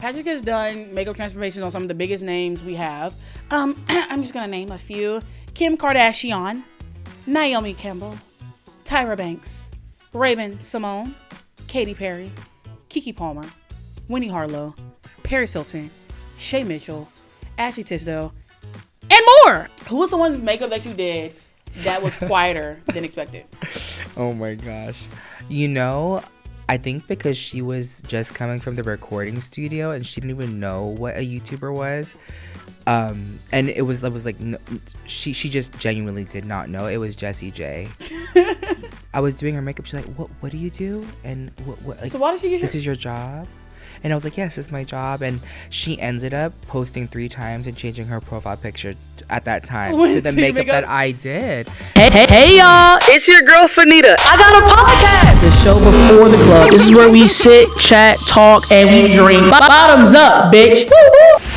Patrick has done makeup transformations on some of the biggest names we have. I'm just gonna name a few. Kim Kardashian, Naomi Campbell, Tyra Banks, Raven Simone, Katy Perry, Keke Palmer, Winnie Harlow, Paris Hilton, Shay Mitchell, Ashley Tisdale, and more. Who was someone's makeup that you did that was quieter than expected? Oh my gosh. I think because she was just coming from the recording studio and she didn't even know what a YouTuber was. And it was like, no, she just genuinely did not know. It was Jessie J. I was doing her makeup. She's like, what do you do? And what like, so why did she get this is your job? And I was like, yes, it's my job. And she ended up posting 3 times and changing her profile picture at that time to the makeup that I did. Hey y'all, it's your girl Fannita. I got a podcast. The show before the club. This is where we sit, chat, talk, and we drink. Bottoms up, bitch.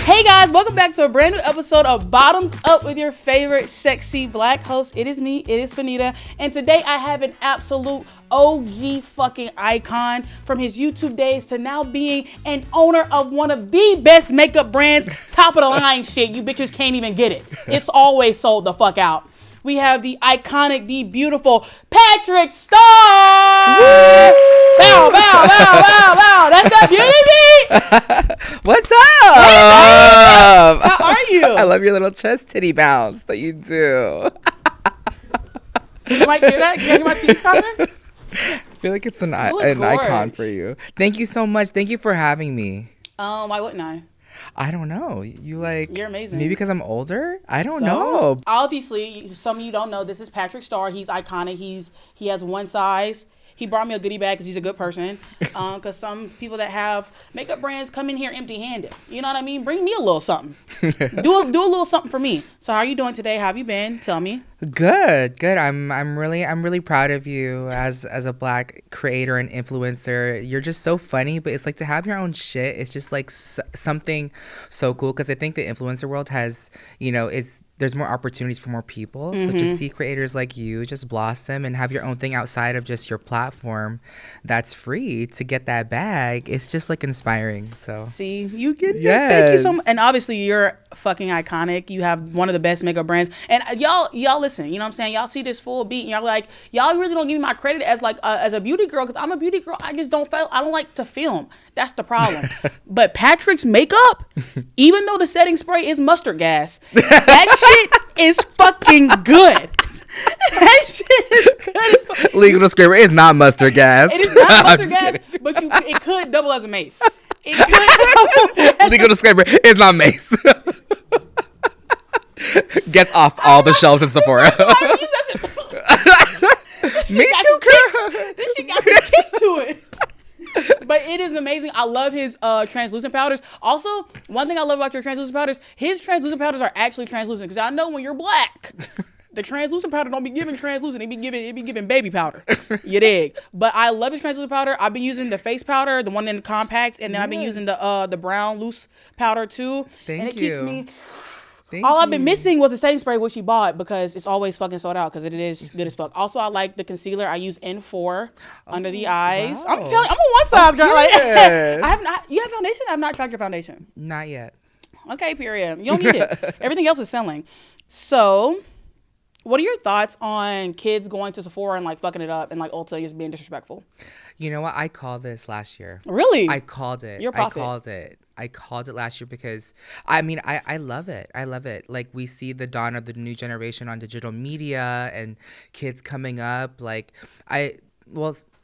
Hey guys, welcome back to a brand new episode of Bottoms Up with your favorite sexy black host. It is me, it is Fannita, and today I have an absolute OG fucking icon from his YouTube days to now being an owner of one of the best makeup brands, top of the line shit. You bitches can't even get it. It's always sold the fuck out. We have the iconic, the beautiful PATRICK STARRR! Bow, bow, bow, bow, bow. That's that beauty. What's up? How are you? I love your little chest titty bounce that you do. You might hear that? Can you hear my teeth coming? I feel like it's an icon for you. Thank you so much. Thank you for having me. Why wouldn't I? I don't know. You're amazing. Maybe because I'm older? I don't know. Obviously, some of you don't know, this is PATRICK STARRR. He's iconic. He has one size. He brought me a goodie bag because he's a good person. Because some people that have makeup brands come in here empty-handed. You know what I mean? Bring me a little something. do a little something for me. So how are you doing today? How have you been? Tell me. Good. I'm really proud of you as a black creator and influencer. You're just so funny, but it's like to have your own shit. It's just like something so cool because I think the influencer world has, there's more opportunities for more people. Mm-hmm. So to see creators like you just blossom and have your own thing outside of just your platform that's free to get that bag, it's just like inspiring. So see, you get yes. Thank you so much. And obviously you're fucking iconic. You have one of the best makeup brands. And y'all listen, you know what I'm saying? Y'all see this full beat and y'all like, y'all really don't give me my credit as like as a beauty girl because I'm a beauty girl. I just don't like to film. That's the problem. But Patrick's makeup, even though the setting spray is mustard gas, that shit is fucking good. That shit is good as fuck. Legal disclaimer, it's not mustard gas. It is not mustard gas, but it could double as a mace. Legal disclaimer, it's not mace. Gets off all the shelves in Sephora. Me too, girl. Then she got some kick to it. But it is amazing. I love his translucent powders. Also, one thing I love about your translucent powders, his translucent powders are actually translucent. Because I know when you're black, the translucent powder don't be giving translucent. It be giving baby powder. You dig? But I love his translucent powder. I've been using the face powder, the one in the compacts, and then I've been using the brown loose powder too. Thank you. Keeps me. I've been missing was the setting spray which she bought because it's always fucking sold out because it is good as fuck. Also, I like the concealer. I use N4 under the eyes. Wow. I'm telling you, I'm a one size girl. Right? I have not. You have foundation? I have not tried your foundation. Not yet. Okay, period. You don't need it. Everything else is selling. So, what are your thoughts on kids going to Sephora and like fucking it up and like Ulta just being disrespectful? You know what? I called this last year. Really? I called it. You're a prophet. I called it last year because I love it. I love it. Like we see the dawn of the new generation on digital media and kids coming up.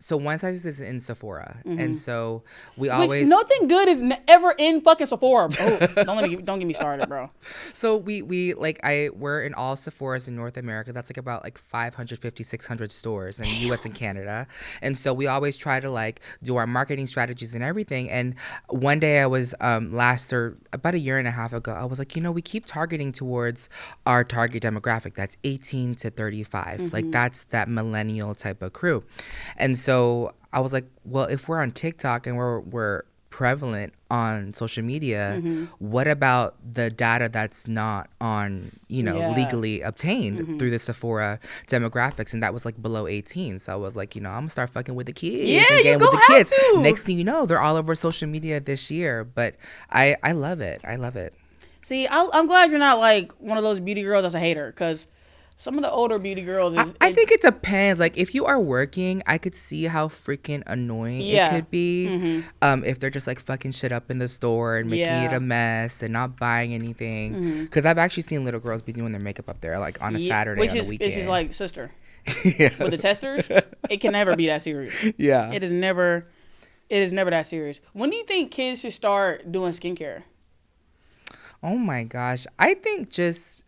So one size is in Sephora, and so nothing good is ever in fucking Sephora. Oh, don't get me started, bro. So we're in all Sephoras in North America. That's like about like 550, 600 stores in the U.S. and Canada, and so we always try to like do our marketing strategies and everything. And one day I was about a year and a half ago, I was like, we keep targeting towards our target demographic. That's 18 to 35. Mm-hmm. Like that's that millennial type of crew, and so I was like, well, if we're on TikTok and we're prevalent on social media, what about the data that's not on, legally obtained through the Sephora demographics? And that was like below 18. So I was like, I'm gonna start fucking with the kids. Yeah, and you getting with gonna the have kids. to. Next thing you know, they're all over social media this year. But I love it. I love it. See, I'm glad you're not like one of those beauty girls that's a hater, because some of the older beauty girls I think it depends. Like, if you are working, I could see how freaking annoying it could be. If they're just like fucking shit up in the store and making it a mess and not buying anything. Because I've actually seen little girls be doing their makeup up there like on a Saturday on the weekend. Which is like, sister, with the testers, it can never be that serious. Yeah. It is never that serious. When do you think kids should start doing skincare? Oh my gosh. I think just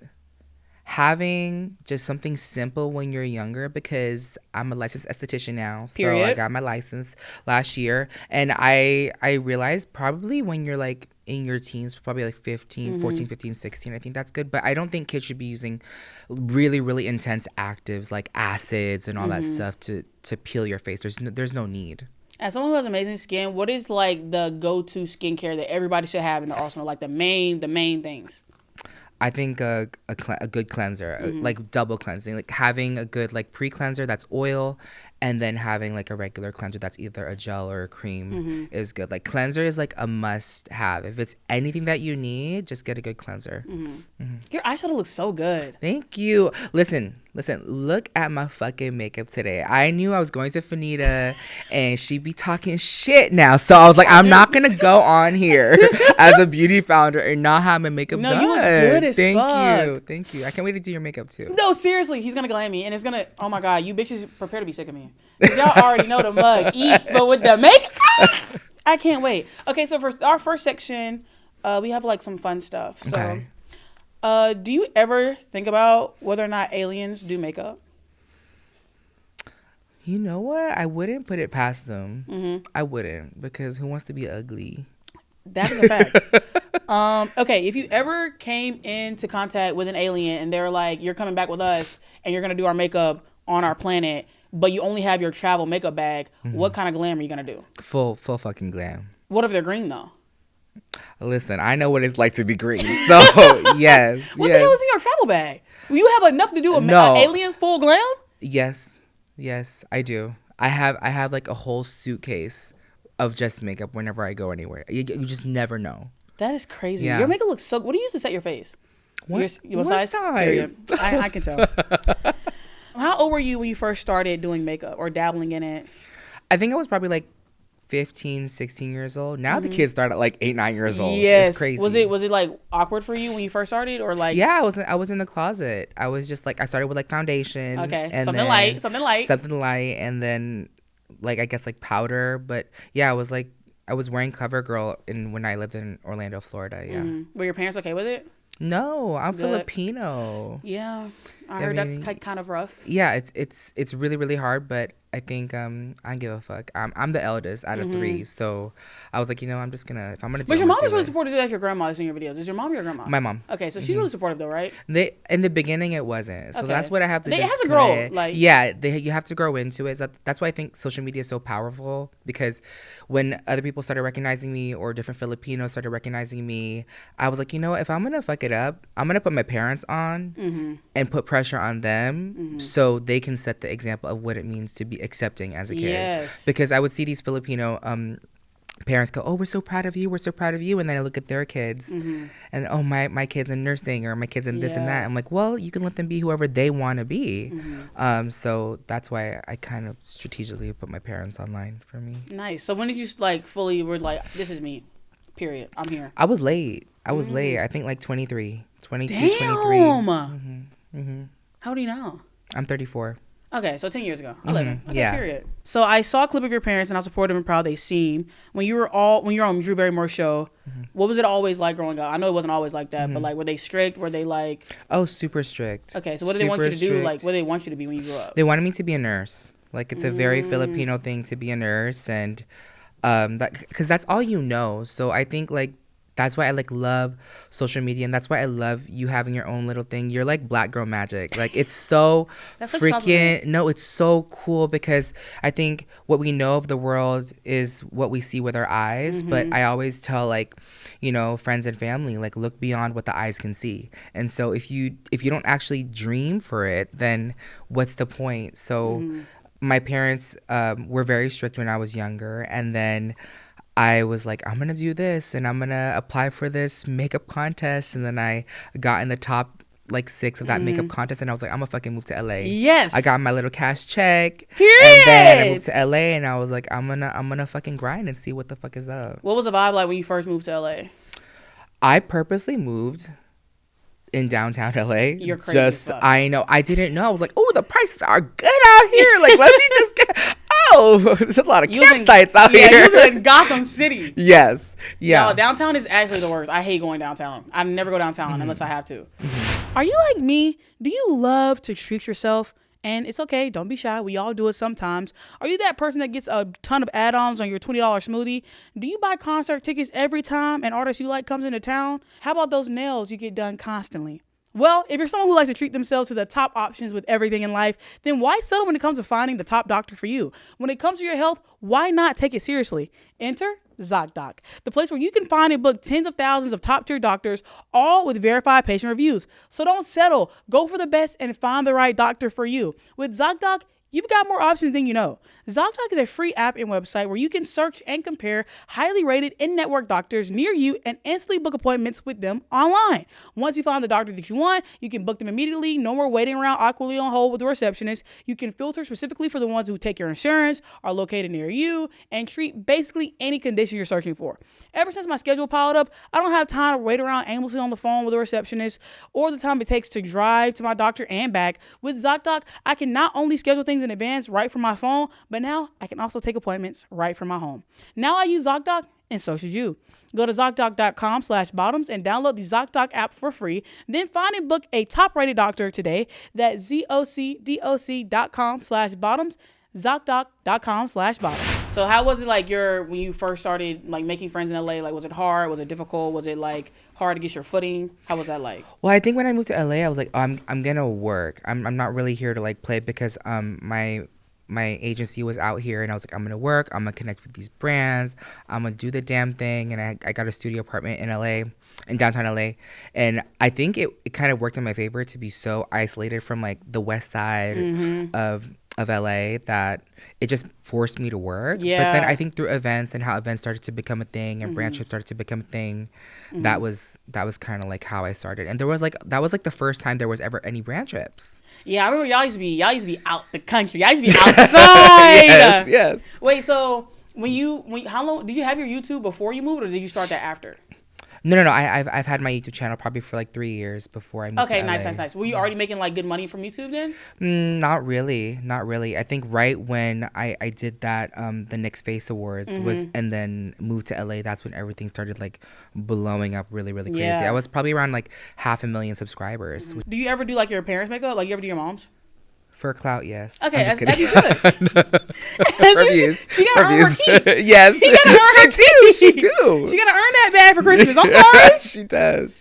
having just something simple when you're younger, because I'm a licensed esthetician now. Period. So I got my license last year, and I realized probably when you're like in your teens, probably like 15, 14, 15, 16, I think that's good. But I don't think kids should be using really, really intense actives like acids and all that stuff to peel your face. There's no need. As someone who has amazing skin, what is like the go-to skincare that everybody should have in their arsenal? Like the main things. I think a good cleanser, like double cleansing, like having a good like pre-cleanser that's oil, and then having like a regular cleanser that's either a gel or a cream is good. Like cleanser is like a must have. If it's anything that you need, just get a good cleanser. Your eyeshadow looks so good. Thank you. Listen, look at my fucking makeup today. I knew I was going to Fannita and she'd be talking shit now. So I was like, I'm not going to go on here as a beauty founder and not have my makeup done. No, you look good as fuck. Thank you. I can't wait to do your makeup too. No, seriously, he's going to glam me and it's going to, oh my God, you bitches prepare to be sick of me. Because y'all already know the mug eats, but with the makeup, I can't wait. Okay, so for our first section, we have like some fun stuff. So. Okay. Do you ever think about whether or not aliens do makeup? You know what? I wouldn't put it past them. I wouldn't, because who wants to be ugly? That is a fact. Okay, if you ever came into contact with an alien and they're like, you're coming back with us and you're going to do our makeup on our planet, but you only have your travel makeup bag, what kind of glam are you going to do? Full fucking glam. What if they're green, though? Listen, I know what it's like to be green. So, yes. What the hell is in your travel bag? Will you have enough to do a alien's full glam? Yes, I do. I have like a whole suitcase of just makeup whenever I go anywhere. You just never know. That is crazy. Yeah. Your makeup looks so... What do you use to set your face? What size? size? I can tell. How old were you when you first started doing makeup or dabbling in it? I think I was probably like 15, 16 years old. Now the kids start at like 8, 9 years old. Yes. It's crazy. Was it like awkward for you when you first started, or like? Yeah, I was in the closet. I was just like, I started with like foundation. Okay. And something light. Something light. And then like, I guess like powder. But yeah, I was wearing CoverGirl when I lived in Orlando, Florida. Yeah. Were your parents okay with it? No, I'm Good. Filipino. Yeah. I heard that's kind of rough. Yeah, it's really, really hard, but I think I don't give a fuck. I'm the eldest out of 3, so I was like, I'm just gonna, if I'm gonna do it. But your mom is really supportive, like your grandma that's in your videos. Is your mom or your grandma? My mom. Okay, so she's really supportive though, right? In the beginning it wasn't, so that's what I have to. It has to grow, like you have to grow into it. So that's why I think social media is so powerful, because when other people started recognizing me or different Filipinos started recognizing me, I was like, if I'm gonna fuck it up, I'm gonna put my parents on and put pressure on them so they can set the example of what it means to be accepting as a kid. Yes. Because I would see these Filipino parents go, oh, we're so proud of you, and then I look at their kids and oh, my kid's in nursing, or my kid's in this and that. I'm like, well, you can let them be whoever they want to be. So that's why I kind of strategically put my parents online for me. Nice. So when did you like fully were like, this is me, period, I'm here? I was late. I think like 22, Damn. 23. How old are you now? I'm 34. Okay, so 10 years ago. 11. Okay, yeah. Period. So I saw a clip of your parents and how supportive and proud they seem. When you were on Drew Barrymore's show, what was it always like growing up? I know it wasn't always like that, but like, were they strict? Were they like... Oh, super strict. Okay, so what did they want you to do? Like, what did they want you to be when you grew up? They wanted me to be a nurse. Like, it's a very Filipino thing to be a nurse, and because that's all you know. So I think like that's why I like love social media, and that's why I love you having your own little thing. You're like black girl magic. Like it's so freaking it's so cool, because I think what we know of the world is what we see with our eyes. But I always tell, like, you know, friends and family, like, look beyond what the eyes can see. And so if you don't actually dream for it, then what's the point? So my parents were very strict when I was younger, and then I was like, I'm gonna do this, and I'm gonna apply for this makeup contest, and then I got in the top like 6 of that makeup contest, and I was like, I'm gonna fucking move to LA. Yes. I got my little cash check. Period. And then I moved to LA, and I was like, I'm gonna fucking grind and see what the fuck is up. What was the vibe like when you first moved to LA? I purposely moved in downtown LA. You're crazy. Just I know. I didn't know. I was like, oh, the prices are good out here. Like, let me just get. Oh, there's a lot of campsites out here. Yeah, you was in Gotham City. Yes. Yeah. Y'all, downtown is actually the worst. I hate going downtown. I never go downtown unless I have to. Are you like me? Do you love to treat yourself? And it's okay. Don't be shy. We all do it sometimes. Are you that person that gets a ton of add-ons on your $20 smoothie? Do you buy concert tickets every time an artist you like comes into town? How about those nails you get done constantly? Well, if you're someone who likes to treat themselves to the top options with everything in life, then why settle when it comes to finding the top doctor for you? When it comes to your health, why not take it seriously? Enter Zocdoc, the place where you can find and book tens of thousands of top-tier doctors, all with verified patient reviews. So don't settle. Go for the best and find the right doctor for you. With Zocdoc, you've got more options than you know. Zocdoc is a free app and website where you can search and compare highly rated in-network doctors near you and instantly book appointments with them online. Once you find the doctor that you want, you can book them immediately. No more waiting around awkwardly on hold with the receptionist. You can filter specifically for the ones who take your insurance, are located near you, and treat basically any condition you're searching for. Ever since my schedule piled up, I don't have time to wait around aimlessly on the phone with a receptionist or the time it takes to drive to my doctor and back. With Zocdoc, I can not only schedule things in advance right from my phone, but now I can also take appointments right from my home. Now I use Zocdoc, and so should you. Go to Zocdoc.com/bottoms and download the Zocdoc app for free. Then find and book a top-rated doctor today. That's ZocDoc.com/bottoms. Zocdoc.com/bottoms. So how was it like when you first started like making friends in LA? Like, was it hard? Was it difficult? Was it like hard to get your footing? How was that like? Well, I think when I moved to LA, I was like, I'm gonna work. I'm not really here to like play, because my agency was out here, and I was like, I'm gonna work. I'm gonna connect with these brands. I'm gonna do the damn thing. And I got a studio apartment in LA, in downtown LA, and I think it kind of worked in my favor to be so isolated from like the west side of LA that it just forced me to work. Yeah. But then I think through events and how events started to become a thing and brand trips started to become a thing, that was kind of like how I started. And that was like the first time there was ever any brand trips. Yeah, I remember y'all used to be out the country. Y'all used to be outside. Yes. Wait, so how long did you have your YouTube before you moved, or did you start that after? No. I've had my YouTube channel probably for like 3 years before I moved to LA. Nice. Were you already making like good money from YouTube then? Not really. I think right when I did that, the Next Face Awards was, and then moved to LA. That's when everything started like blowing up really, really crazy. Yeah. I was probably around like 500,000 subscribers. Do you ever do like your parents' makeup? Like you ever do your mom's? For clout, yes. Okay, as you should. Reviews. She gotta earn her keep. Yes. She gotta earn her keep. She do. She gotta earn that bag for Christmas. I'm sorry. She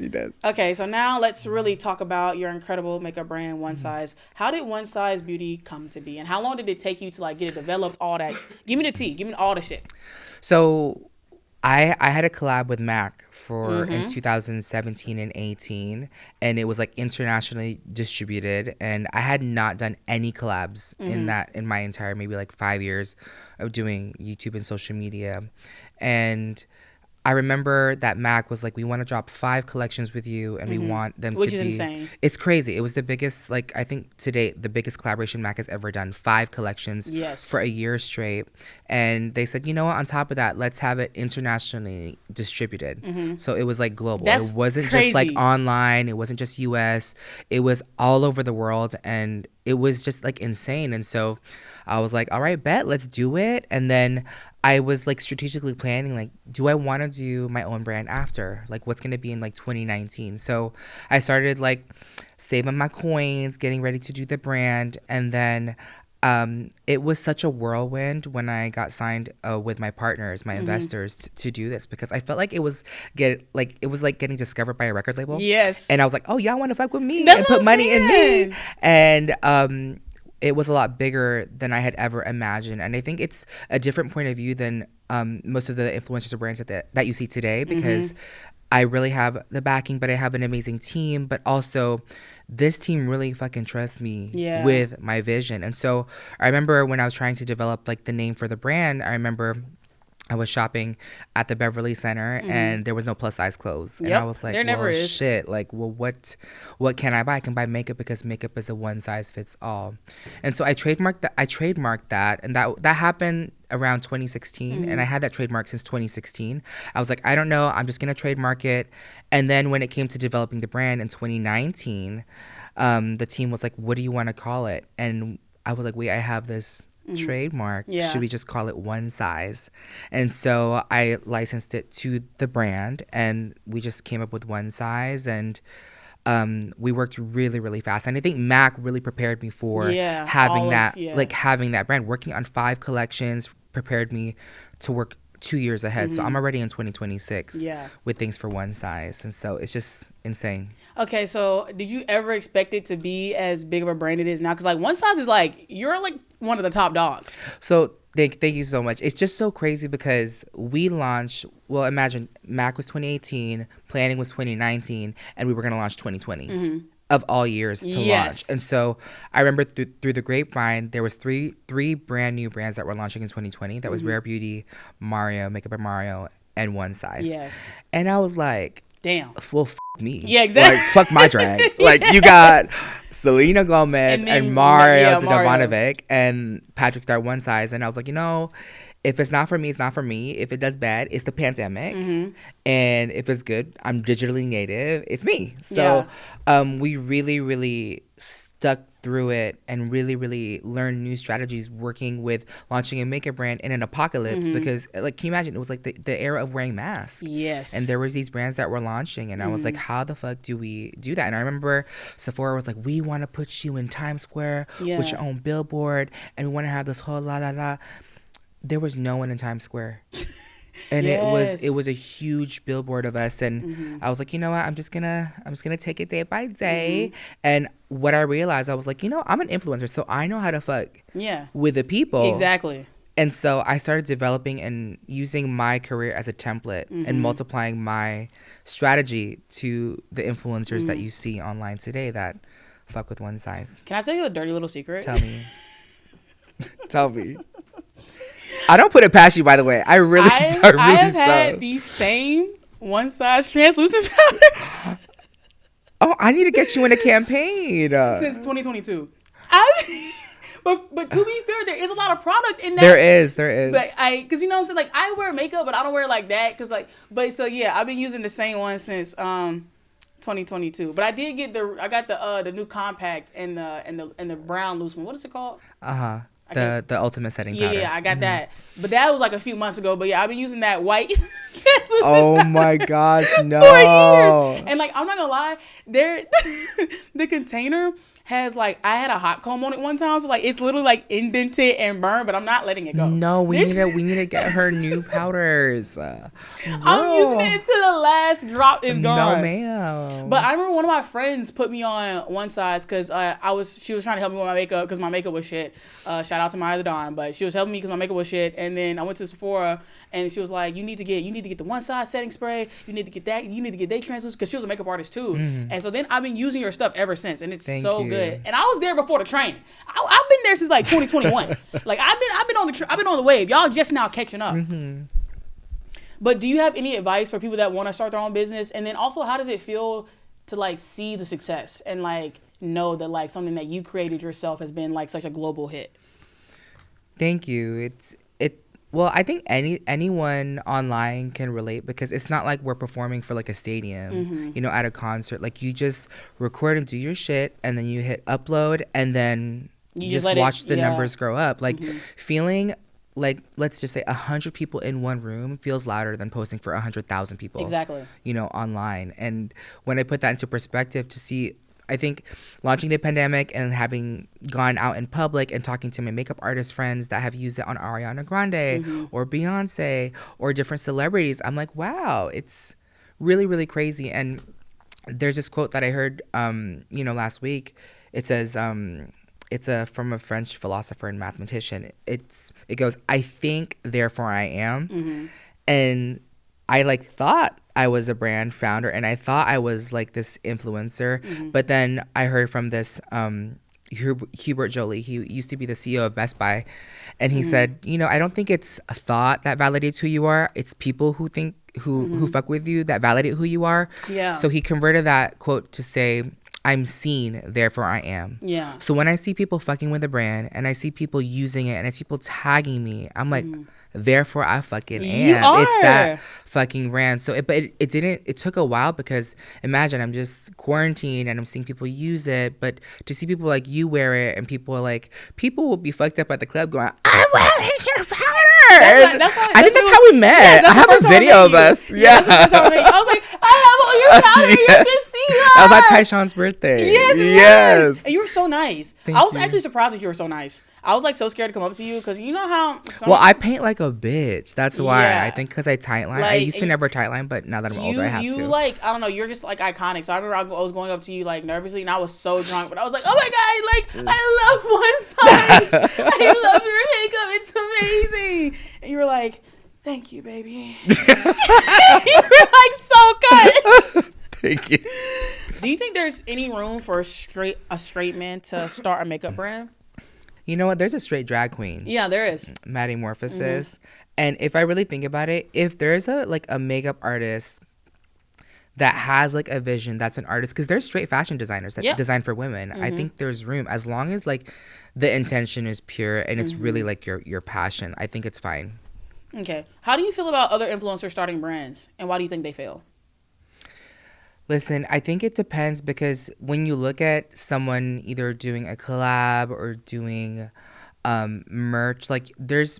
does. Okay, so now let's really talk about your incredible makeup brand, One Size. How did One Size Beauty come to be, and how long did it take you to like get it developed? All that. Give me the tea. Give me all the shit. So I had a collab with MAC in 2017 and 18, and it was like internationally distributed, and I had not done any collabs in my entire maybe like 5 years of doing YouTube and social media. And I remember that MAC was like, we want to drop 5 collections with you, and we want them Which to is be insane. It's crazy. It was the biggest, like, I think to date, the biggest collaboration MAC has ever done. 5 collections for a year straight. And they said, you know what, on top of that, let's have it internationally distributed. So it was like global. It wasn't just like online. It wasn't just US. It was all over the world, and it was just like insane. And so I was like, all right, bet, let's do it. And then I was like strategically planning, like, do I want to do my own brand after? Like, what's going to be in like 2019? So I started like saving my coins, getting ready to do the brand. And then it was such a whirlwind when I got signed with my partners, my investors, to do this, because I felt like it was like getting discovered by a record label. Yes. And I was like, oh, y'all want to fuck with me That's and what put I'm money in saying. me. And it was a lot bigger than I had ever imagined. And I think it's a different point of view than most of the influencers or brands that you see today, because I really have the backing, but I have an amazing team, but also this team really fucking trusts me with my vision. And so I remember when I was trying to develop like the name for the brand, I remember I was shopping at the Beverly Center and there was no plus size clothes. And I was like, well, shit, like, well, what can I buy? I can buy makeup because makeup is a one size fits all. And so I trademarked that. And that happened around 2016. And I had that trademark since 2016. I was like, I don't know. I'm just going to trademark it. And then when it came to developing the brand in 2019, the team was like, what do you want to call it? And I was like, wait, I have this trademark. Should we just call it One Size? And so I licensed it to the brand and we just came up with One Size, and we worked really, really fast. And I think Mac really prepared me for having that brand. Working on 5 collections prepared me to work 2 years ahead. So I'm already in 2026 with things for One Size. And so it's just insane. Okay, so did you ever expect it to be as big of a brand it is now? Because like One Size is like, you're like one of the top dogs. So thank you so much. It's just so crazy because we launched, well, imagine Mac was 2018, planning was 2019, and we were going to launch 2020 of all years to launch. And so I remember through the grapevine, there was three brand new brands that were launching in 2020. That was Rare Beauty, Mario, Makeup by Mario, and One Size. Yes. And I was like, damn. Well, me. Yeah, exactly. Like, fuck my drag. Like, you got Selena Gomez and Mario Zadovanovic and Patrick STARRR One Size. And I was like, if it's not for me, it's not for me. If it does bad, it's the pandemic. And if it's good, I'm digitally native. It's me. So we really, really stuck through it and really, really learned new strategies working with launching a makeup brand in an apocalypse, because like, can you imagine, it was like the era of wearing masks. Yes. And there was these brands that were launching and I was like, how the fuck do we do that? And I remember Sephora was like, we want to put you in Times Square with your own billboard and we want to have this whole la la la. There was no one in Times Square. And it was a huge billboard of us, and I was like, you know what, I'm just gonna take it day by day. And what I realized, I was like, I'm an influencer, so I know how to fuck with the people. Exactly. And so I started developing and using my career as a template and multiplying my strategy to the influencers that you see online today that fuck with One Size. Can I tell you a dirty little secret? Tell me. Tell me. I don't put it past you, by the way. I have had the same One Size translucent powder. Oh, I need to get you in a campaign. Since 2022. But to be fair, there is a lot of product in that. There is. But because what I'm saying, like, I wear makeup, but I don't wear it like that. I've been using the same one since 2022. But I did get the new compact and the brown loose one. What is it called? The ultimate setting powder. Yeah, I got that. But that was like a few months ago. But yeah, I've been using that white. Oh my gosh, no. For years. And like, I'm not gonna lie, the container has like, I had a hot comb on it one time, so like it's literally like indented and burned, but I'm not letting it go. No, we need to get her new powders. I'm using it until the last drop is gone. No, ma'am. But I remember one of my friends put me on One Size because she was trying to help me with my makeup because my makeup was shit. Shout out to Maya the Dawn, but she was helping me because my makeup was shit. And then I went to Sephora and she was like, you need to get the One Size setting spray. You need to get that. You need to get that translucent, because she was a makeup artist too. And so then I've been using your stuff ever since, and it's so good. And I was there before the training. I've been there since like 2021. Like I've been on the wave. Y'all just now catching up. But do you have any advice for people that want to start their own business? And then also, how does it feel to like see the success and like know that like something that you created yourself has been like such a global hit? Thank you. Well, I think anyone online can relate, because it's not like we're performing for like a stadium, at a concert. Like, you just record and do your shit, and then you hit upload, and then you just watch the numbers grow up. Like, feeling like, let's just say 100 people in one room feels louder than posting for 100,000 people. Exactly. Online. And when I put that into perspective, to see I think launching the pandemic and having gone out in public and talking to my makeup artist friends that have used it on Ariana Grande or Beyonce or different celebrities, I'm like, wow, it's really, really crazy. And there's this quote that I heard, last week. It says, it's from a French philosopher and mathematician. It goes, I think, therefore I am. And I thought I was a brand founder and I thought I was this influencer. But then I heard from this Hubert Joly. He used to be the CEO of Best Buy. And he said, I don't think it's a thought that validates who you are. It's people who think who fuck with you that validate who you are. Yeah. So he converted that quote to say, I'm seen, therefore I am. Yeah. So when I see people fucking with a brand and I see people using it and I see people tagging me, I'm like, therefore I fucking am. It's that fucking brand. So it took a while because imagine I'm just quarantined and I'm seeing people use it, but to see people like you wear it and people will be fucked up at the club going, I'm wearing your powder. I think that's how we met. I have a video of us. Yeah. That's the first time I met you. I was like, I have all your powder. You can see that. That was at Tyshawn's birthday. Yes. And you were so nice. I was actually surprised that you were so nice. I was so scared to come up to you because you know how. Well, I paint like a bitch. That's why I think because I tightline. I used to never tightline, but now that I'm older, I have to. I don't know. You're just iconic. So I remember I was going up to you nervously, and I was so drunk, but I was like, oh my god, I love One Size. I love your makeup. It's amazing. And you were like, thank you, baby. You were so cut. Thank you. Do you think there's any room for a straight man to start a makeup brand? You know what? There's a straight drag queen. Yeah, there is. Manny MUA. And if I really think about it, if there's a makeup artist that has a vision, that's an artist, because there's straight fashion designers that design for women. I think there's room as long as the intention is pure and it's really your passion. I think it's fine. Okay. How do you feel about other influencers starting brands, and why do you think they fail? Listen, I think it depends, because when you look at someone either doing a collab or doing merch, there's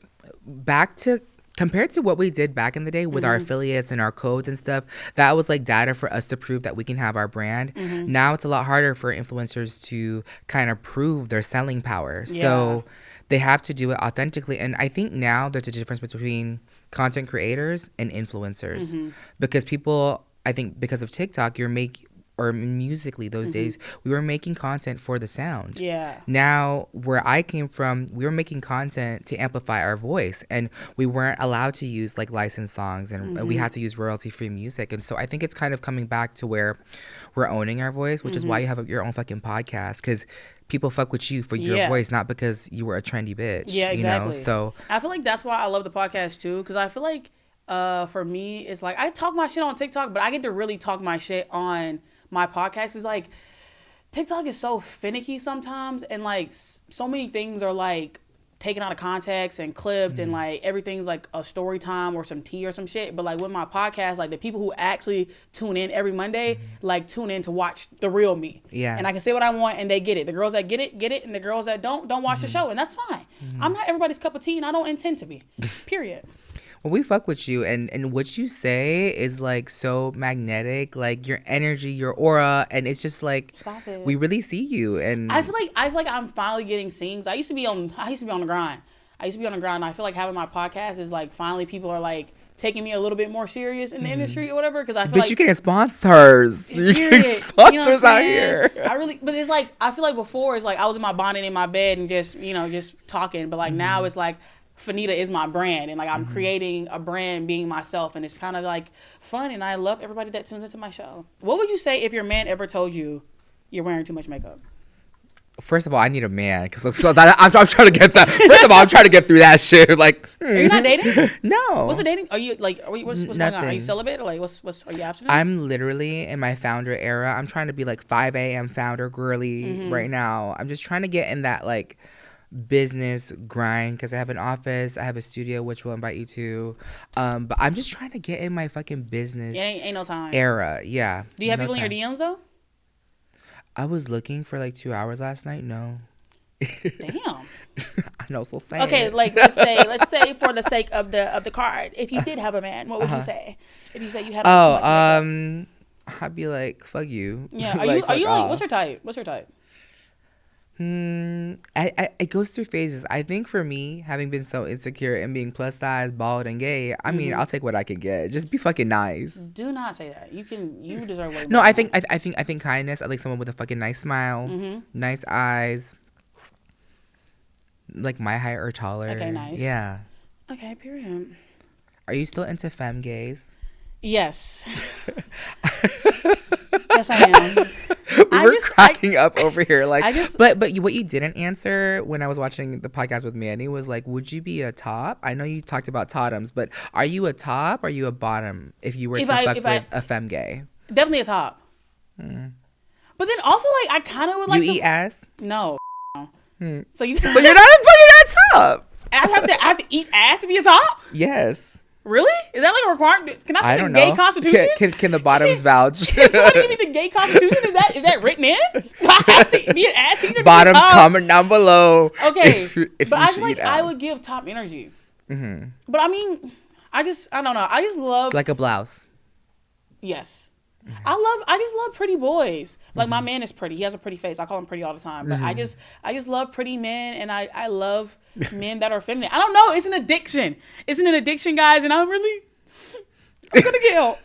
compared to what we did back in the day with our affiliates and our codes and stuff, that was data for us to prove that we can have our brand. Now it's a lot harder for influencers to kind of prove their selling power. Yeah. So they have to do it authentically. And I think now there's a difference between content creators and influencers, because people, I think because of TikTok, or Musically those days, we were making content for the sound. Yeah. Now, where I came from, we were making content to amplify our voice, and we weren't allowed to use licensed songs, and we had to use royalty-free music. And so I think it's kind of coming back to where we're owning our voice, which is why you have your own fucking podcast, because people fuck with you for your voice, not because you were a trendy bitch. Yeah, exactly. So I feel that's why I love the podcast too, because I feel for me, it's I talk my shit on TikTok, but I get to really talk my shit on my podcast. Is TikTok is so finicky sometimes, and so many things are taken out of context and clipped, and everything's a story time or some tea or some shit. But with my podcast, the people who actually tune in every Monday, tune in to watch the real me. Yeah. And I can say what I want and they get it. The girls that get it, and the girls that don't watch the show, and that's fine. I'm not everybody's cup of tea, and I don't intend to be. Period. Well, we fuck with you, and what you say is so magnetic, your energy, your aura, and it's just Stop it. We really see you, and I feel like I'm finally getting seen. I used to be on the grind. And I feel having my podcast is finally people are taking me a little bit more serious in the industry or whatever, because I feel you getting sponsors. You're getting sponsors out here. But it's I feel before it's I was in my bonnet in my bed and just talking, but now it's Fannita is my brand, and I'm creating a brand being myself, and it's kind of fun, and I love everybody that tunes into my show. What would you say if your man ever told you you're wearing too much makeup? First of all, I need a man, because I'm trying to get that. First of all, I'm trying to get through that shit. Are you not dating? No. What's the dating? Are you what's going on? Are you celibate, or what's are you abstinent? I'm literally in my founder era. I'm trying to be 5 a.m. founder girly right now. I'm just trying to get in that business grind, because I have an office, I have a studio, which we'll invite you to, but I'm just trying to get in my fucking business ain't no time era. Yeah. Do you have people in your DMs though? I was looking for 2 hours last night. No. Damn. I know, so sad. Okay, let's say for the sake of the card, if you did have a man, what would you say? If you say you had I'd be like, fuck you. Yeah. Are Like, you fuck like, off. what's your type? What's your type? It goes through phases. I think for me, having been so insecure and being plus size, bald, and gay, I mean, I'll take what I can get. Just be fucking nice. Do not say that. You deserve way more. No, I than think I think kindness. I like someone with a fucking nice smile, nice eyes, like my height or taller. Okay, nice. Yeah. Okay, period. Are you still into femme gays? Yes. Yes, I am. We're cracking up over here, like. But what you didn't answer when I was watching the podcast with Manny was like, would you be a top? I know you talked about totems, but are you a top or are you a bottom if you were to fuck with a femme gay? Definitely a top. But then also, like, I kind of would like. You eat ass? No. So you're not a top. I have to eat ass to be a top? Yes. Really? Is that like a requirement? Can I see the know. gay constitution? Can the bottoms vouch? Can somebody give me the gay constitution? Is that written in? Do I have to be an ass eater? Bottoms, comment down below. Okay. If but you I feel like ass. I would give top energy. But I mean, I don't know. I just love. Like a blouse. Yes. I just love pretty boys. Like my man is pretty. He has a pretty face. I call him pretty all the time. But I just love pretty men, and I love men that are feminine. I don't know. It's an addiction. It's an addiction, guys, and I'm gonna get help.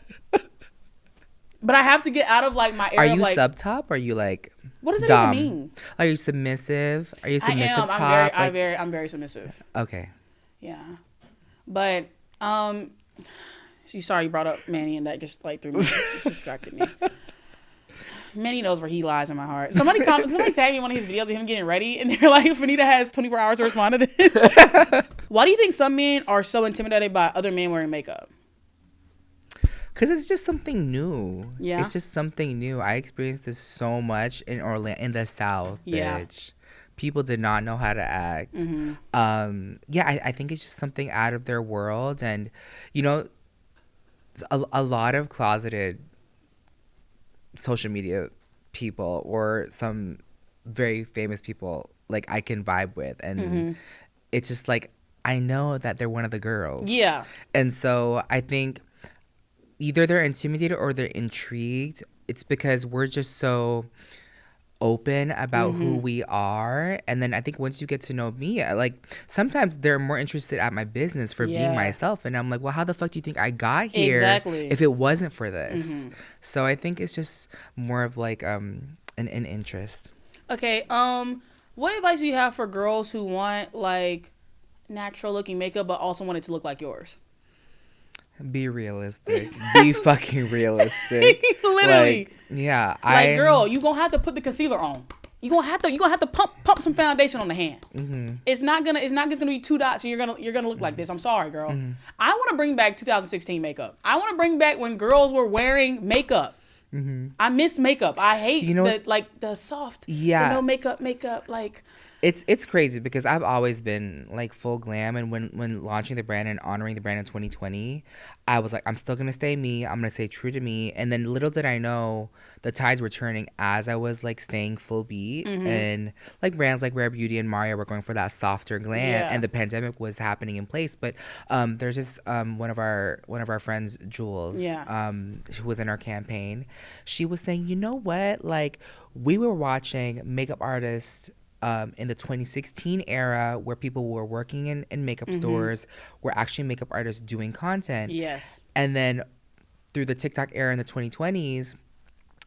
But I have to get out of like my area. Are you like, sub top? Or are you like what does it dumb? even mean? Are you submissive? Are you submissive I am. top? I'm very submissive. Okay. Yeah, but sorry you brought up Manny, and that just like threw me, just distracted me. Manny knows where he lies in my heart. Somebody tagged me in one of his videos of him getting ready, and they're like, Fannita has 24 hours to respond to this. Why do you think some men are so intimidated by other men wearing makeup? Because it's just something new. Yeah. It's just something new. I experienced this so much in Orlando, in the South, Yeah. bitch. People did not know how to act. I think it's just something out of their world. And, you know, a lot of closeted social media people or some very famous people, like, I can vibe with. And it's just like, I know that they're one of the girls. Yeah. And so I think either they're intimidated or they're intrigued. It's because we're just so open about who we are. And then I think once you get to know me, like, sometimes they're more interested at my business for being myself. And I'm like, well, how the fuck do you think I got here if it wasn't for this? So I think it's just more of like an interest. Okay. What advice do you have for girls who want like natural looking makeup but also want it to look like yours? Be realistic. Be fucking realistic. Literally. Yeah. Like, girl, you gonna have to put the concealer on. You gonna have to pump some foundation on the hand. It's not just gonna be 2 dots and you're gonna look like this. I'm sorry, girl. I want to bring back 2016 makeup. I want to bring back when girls were wearing makeup. I miss makeup. I hate the soft, no makeup, like. It's crazy because I've always been like full glam, and when launching the brand and honoring the brand in 2020, I was like, I'm still gonna stay me. I'm gonna stay true to me. And then little did I know the tides were turning as I was like staying full beat, and like brands like Rare Beauty and Mario were going for that softer glam, and the pandemic was happening in place. But there's just one of our friends, Jules, who was in our campaign. She was saying, you know what, like, we were watching makeup artists in the 2016 era where people were working in makeup stores, were actually makeup artists doing content. Yes. And then through the TikTok era in the 2020s,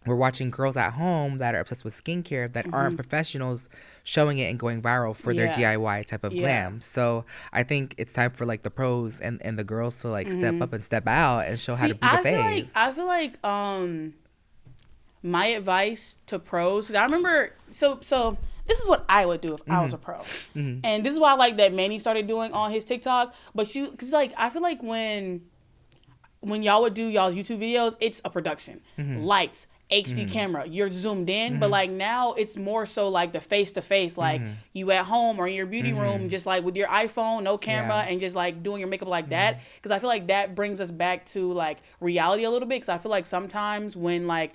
we're watching girls at home that are obsessed with skincare that aren't professionals showing it and going viral for their DIY type of glam. So I think it's time for like the pros and the girls to like step up and step out and show how to be the face. I feel like my advice to pros, I remember, so this is what I would do if I was a pro. And this is why I like that Manny started doing on his TikTok. But because like, I feel like when y'all would do y'all's YouTube videos, it's a production. Lights, HD camera, you're zoomed in. But like now it's more so like the face-to-face, like you at home or in your beauty room, just like with your iPhone, no camera, and just like doing your makeup like that. Because I feel like that brings us back to like reality a little bit. Because I feel like sometimes when like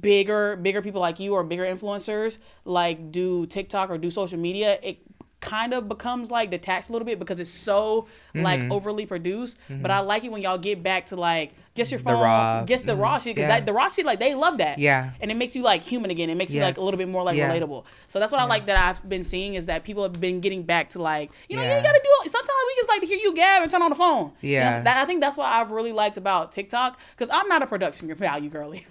bigger people like you or bigger influencers like do TikTok or do social media, it kind of becomes like detached a little bit because it's so like overly produced. But I like it when y'all get back to like just your phone, just the raw shit, because the raw shit, like, they love that. Yeah. And it makes you like human again. It makes you like a little bit more like relatable. So that's what I like that I've been seeing, is that people have been getting back to like, you know, you ain't gotta do it. Sometimes we just like to hear you gab and turn on the phone. Yeah. You know, I think that's what I've really liked about TikTok, because I'm not a production value girly.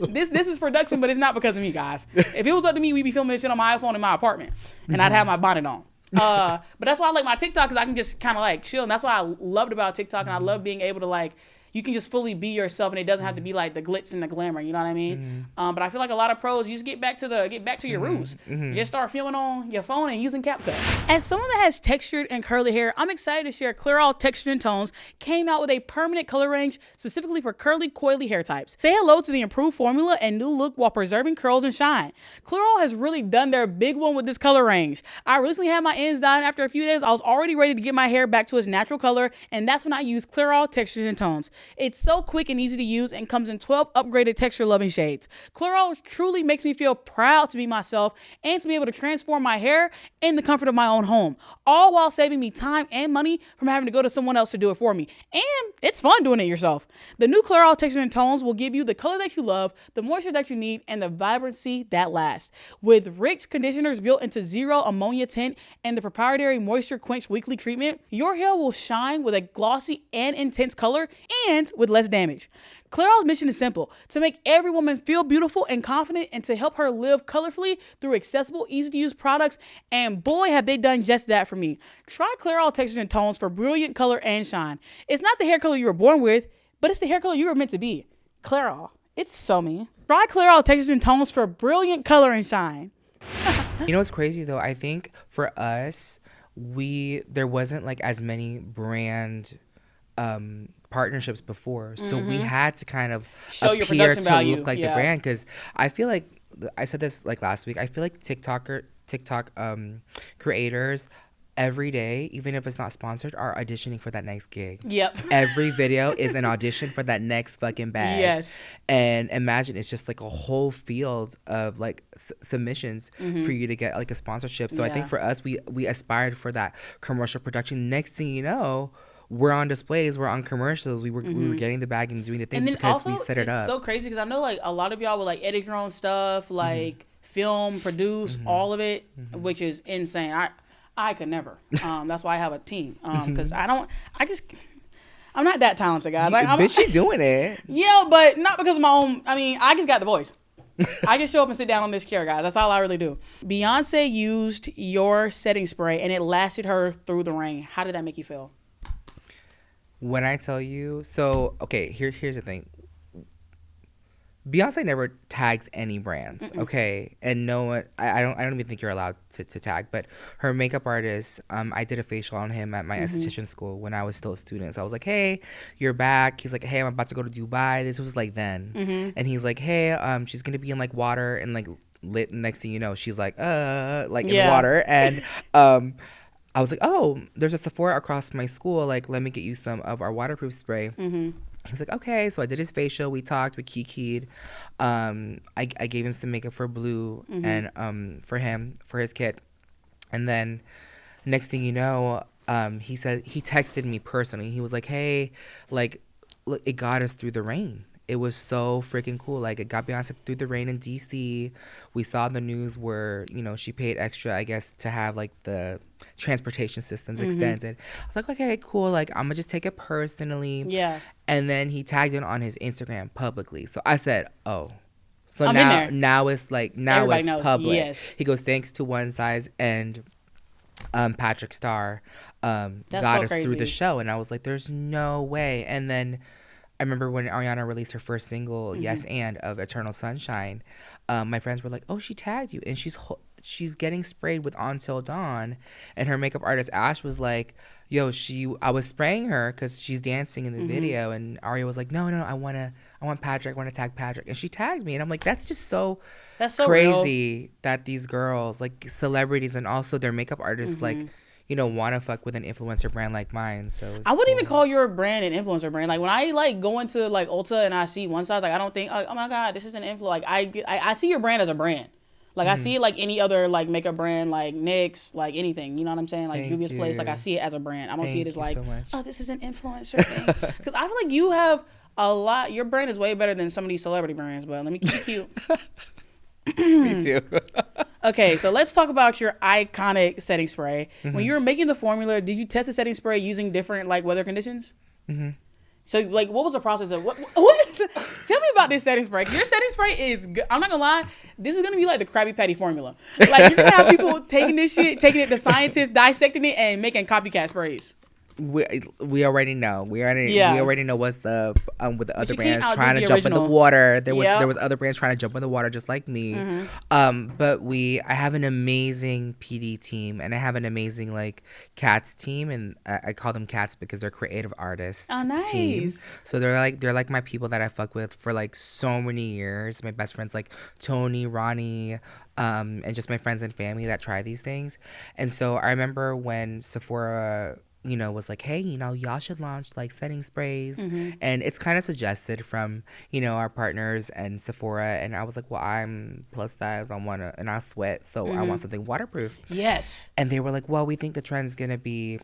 This is production, but it's not because of me, guys. If it was up to me, we'd be filming this shit on my iPhone in my apartment, and I'd have my bonnet on. But that's why I like my TikTok, because I can just kind of like chill, and that's what I loved about TikTok, and I love being able to like, you can just fully be yourself, and it doesn't have to be like the glitz and the glamour. You know what I mean? But I feel like a lot of pros, you just get back to your roots. You just start filming on your phone and using CapCut. As someone that has textured and curly hair, I'm excited to share Clairol Textured and Tones came out with a permanent color range specifically for curly, coily hair types. Say hello to the improved formula and new look while preserving curls and shine. Clairol has really done their big one with this color range. I recently had my ends done. After a few days, I was already ready to get my hair back to its natural color, and that's when I used Clairol Textured and Tones. It's so quick and easy to use and comes in 12 upgraded texture-loving shades. Clairol truly makes me feel proud to be myself and to be able to transform my hair in the comfort of my own home, all while saving me time and money from having to go to someone else to do it for me. And it's fun doing it yourself. The new Clairol Texture and Tones will give you the color that you love, the moisture that you need, and the vibrancy that lasts. With rich conditioners built into zero ammonia tint and the proprietary Moisture Quench weekly treatment, your hair will shine with a glossy and intense color and with less damage. Clairol's mission is simple: to make every woman feel beautiful and confident, and to help her live colorfully through accessible, easy-to-use products. And boy, have they done just that for me. Try Clairol Textures and Tones for brilliant color and shine. It's not the hair color you were born with, but it's the hair color you were meant to be. Clairol. It's so me. Try Clairol Textures and Tones for brilliant color and shine. You know what's crazy though? I think for us, there wasn't like as many brand partnerships before, so we had to kind of show your appear production to value. look like the brand, because I feel like, I said this like last week, I feel like TikTok creators every day, even if it's not sponsored, are auditioning for that next gig. Yep. Every video is an audition for that next fucking bag. Yes. And imagine it's just like a whole field of like submissions for you to get like a sponsorship. So I think for us, we aspired for that commercial production. Next thing you know, we're on displays, we're on commercials, we were getting the bag and doing the thing, and then because also, we set it up. It's so crazy because I know like a lot of y'all will like edit your own stuff, like film, produce, all of it, which is insane. I could never. That's why I have a team. Because I'm not that talented, guys. Like, bitch, you doing it. Yeah, but not because of my own. I mean, I just got the voice. I just show up and sit down on this chair, guys. That's all I really do. Beyonce used your setting spray and it lasted her through the rain. How did that make you feel? When I tell you, so okay, here's the thing. Beyonce never tags any brands, okay, and no one. I don't even think you're allowed to tag. But her makeup artist, I did a facial on him at my esthetician school when I was still a student. So I was like, "Hey, you're back." He's like, "Hey, I'm about to go to Dubai." This was like then, and he's like, "Hey, she's gonna be in like water and like lit." Next thing you know, she's like, in water, and I was like, "Oh, there's a Sephora across my school. Like, let me get you some of our waterproof spray." He's like, okay. So I did his facial. We talked. We kikied. I gave him some makeup for Blue and for him, for his kit. And then next thing you know, he texted me personally. He was like, hey, like, look, it got us through the rain. It was so freaking cool. Like, it got Beyonce through the rain in DC. We saw the news where, you know, she paid extra, I guess, to have like the transportation systems extended. I was like, okay, cool. Like, I'm gonna just take it personally. Yeah. And then he tagged it on his Instagram publicly. So I said, oh. So now it's like, now everybody it's knows. Public. Yes. He goes, thanks to One Size and PATRIck STARRR got us through the show. And I was like, there's no way. And then I remember when Ariana released her first single, Yes and, of Eternal Sunshine, my friends were like, oh, she tagged you. And she's getting sprayed with Until Dawn. And her makeup artist, Ash, was like, yo, I was spraying her because she's dancing in the video. And Aria was like, no, I want Patrick. I want to tag Patrick. And she tagged me. And I'm like, that's so crazy real. That these girls, like celebrities and also their makeup artists, like, you know, want to fuck with an influencer brand like mine. So I wouldn't even call your brand an influencer brand. Like when I like go into like Ulta and I see One Size, like I don't think, oh my God, this is an influencer. Like I see your brand as a brand. Like I see it like any other like makeup brand, like NYX, like anything. You know what I'm saying? Like Juvia's Place. Like I see it as a brand. I don't see it as like, oh, this is an influencer thing. Because I feel like you have a lot. Your brand is way better than some of these celebrity brands, but let me keep it cute. Me too. Okay, so let's talk about your iconic setting spray. When you were making the formula, did you test the setting spray using different like weather conditions? So like, what was the process of what tell me about this setting spray. Your setting spray is good. I'm not gonna lie, this is gonna be like the Krabby Patty formula. Like, you're gonna have people taking this shit, taking it to scientists, dissecting it, and making copycat sprays. We already know. We already know what's the with the other brands trying to jump in the water. There was other brands trying to jump in the water just like me. But I have an amazing PD team, and I have an amazing like cats team, and I call them cats because they're creative artists. Oh, nice. Team. So they're like my people that I fuck with for like so many years. My best friends like Tony, Ronnie, and just my friends and family that try these things. And so I remember when Sephora, you know, was like, hey, you know, y'all should launch like setting sprays. And it's kind of suggested from, you know, our partners and Sephora. And I was like, well, I'm plus size. And I sweat. So I want something waterproof. Yes. And they were like, well, we think the trend's going to be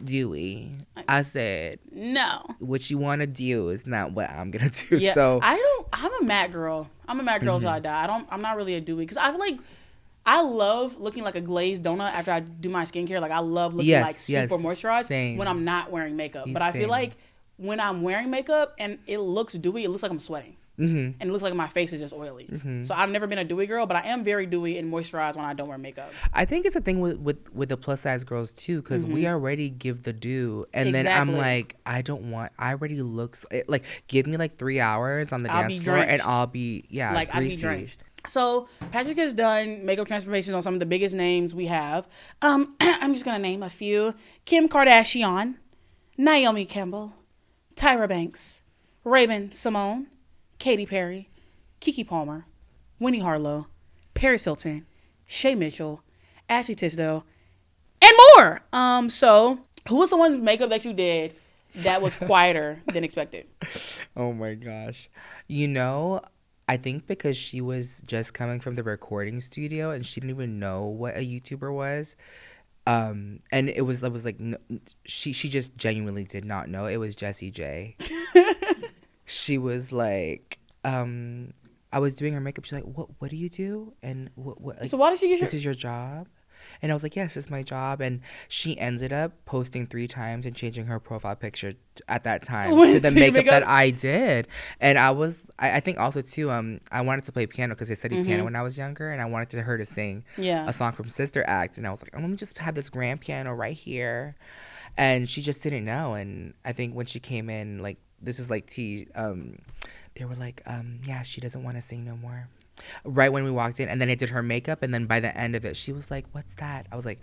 dewy. I said, no. What you want to do is not what I'm going to do. Yeah. So I'm a matte girl. I'm a matte girl till I die. I'm not really a dewy because I feel like I love looking like a glazed donut after I do my skincare. Like, I love looking like super moisturized when I'm not wearing makeup. But I feel like when I'm wearing makeup and it looks dewy, it looks like I'm sweating. And it looks like my face is just oily. So I've never been a dewy girl, but I am very dewy and moisturized when I don't wear makeup. I think it's a thing with the plus size girls too, because we already give the dew, and then I'm like, I already looks like, give me like 3 hours on the dance floor and I'll be I'll be drenched. So Patrick has done makeup transformations on some of the biggest names we have. I'm just gonna name a few: Kim Kardashian, Naomi Campbell, Tyra Banks, Raven Simone, Katy Perry, Keke Palmer, Winnie Harlow, Paris Hilton, Shay Mitchell, Ashley Tisdale, and more. So who was someone's makeup that you did that was quieter than expected? Oh my gosh, you know, I think because she was just coming from the recording studio and she didn't even know what a YouTuber was. And it was like, no, she just genuinely did not know. It was Jessie J. She was like, I was doing her makeup. She's like, what do you do? And what like, so why did she get this is your job? And I was like, yes, it's my job. And she ended up posting 3 times and changing her profile picture at that time to the makeup that I did. And I think also too, I wanted to play piano because I studied piano when I was younger, and I wanted her to sing a song from Sister Act. And I was like, oh, let me just have this grand piano right here. And she just didn't know. And I think when she came in, like, this is like tea, they were like, yeah, she doesn't want to sing no more. Right when we walked in, and then I did her makeup, and then by the end of it, she was like, what's that? I was like,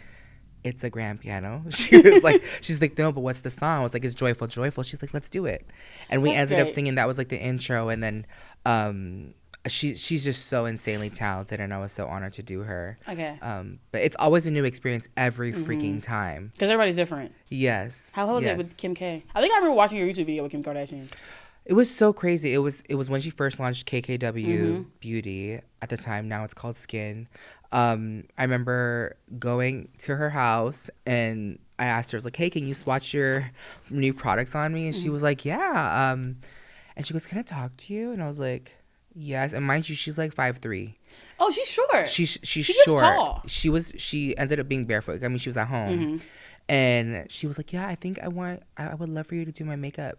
it's a grand piano. She's like, no, but what's the song? I was like, it's Joyful, Joyful. She's like, let's do it. And we ended up singing. That was like the intro. And then she's just so insanely talented, and I was so honored to do her. Okay. But it's always a new experience every freaking time. Because everybody's different. Yes. How was it with Kim K? I think I remember watching your YouTube video with Kim Kardashian. It was so crazy. It was when she first launched KKW Beauty at the time. Now it's called Skin. I remember going to her house and I asked her, I was like, hey, can you swatch your new products on me? And she was like, yeah. And she goes, can I talk to you? And I was like, yes. And mind you, she's like 5'3". Oh, she's short. She's short. Tall. She ended up being barefoot. I mean, she was at home. And she was like, yeah, I think I would love for you to do my makeup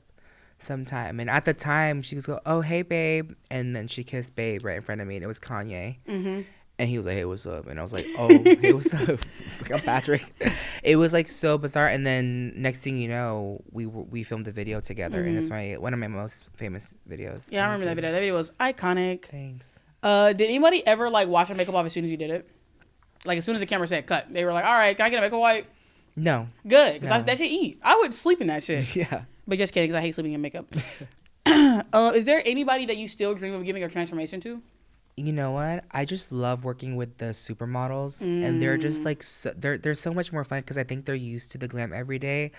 sometime. And at the time, she was go, oh, hey, babe. And then she kissed Babe right in front of me, and it was Kanye. And he was like, hey, what's up? And I was like, oh, hey, what's up? It's like, I'm Patrick. It was like so bizarre. And then next thing you know, we filmed the video together, and it's one of my most famous videos. Yeah, I remember that video. That video was iconic. Thanks. Did anybody ever like wash your makeup off as soon as you did it? Like as soon as the camera said cut, they were like, all right, can I get a makeup wipe? No. Good, because that shit eat. I would sleep in that shit. Yeah. But just kidding, because I hate sleeping in makeup. Is there anybody that you still dream of giving a transformation to? You know what? I just love working with the supermodels, and they're just like they're so much more fun because I think they're used to the glam every day.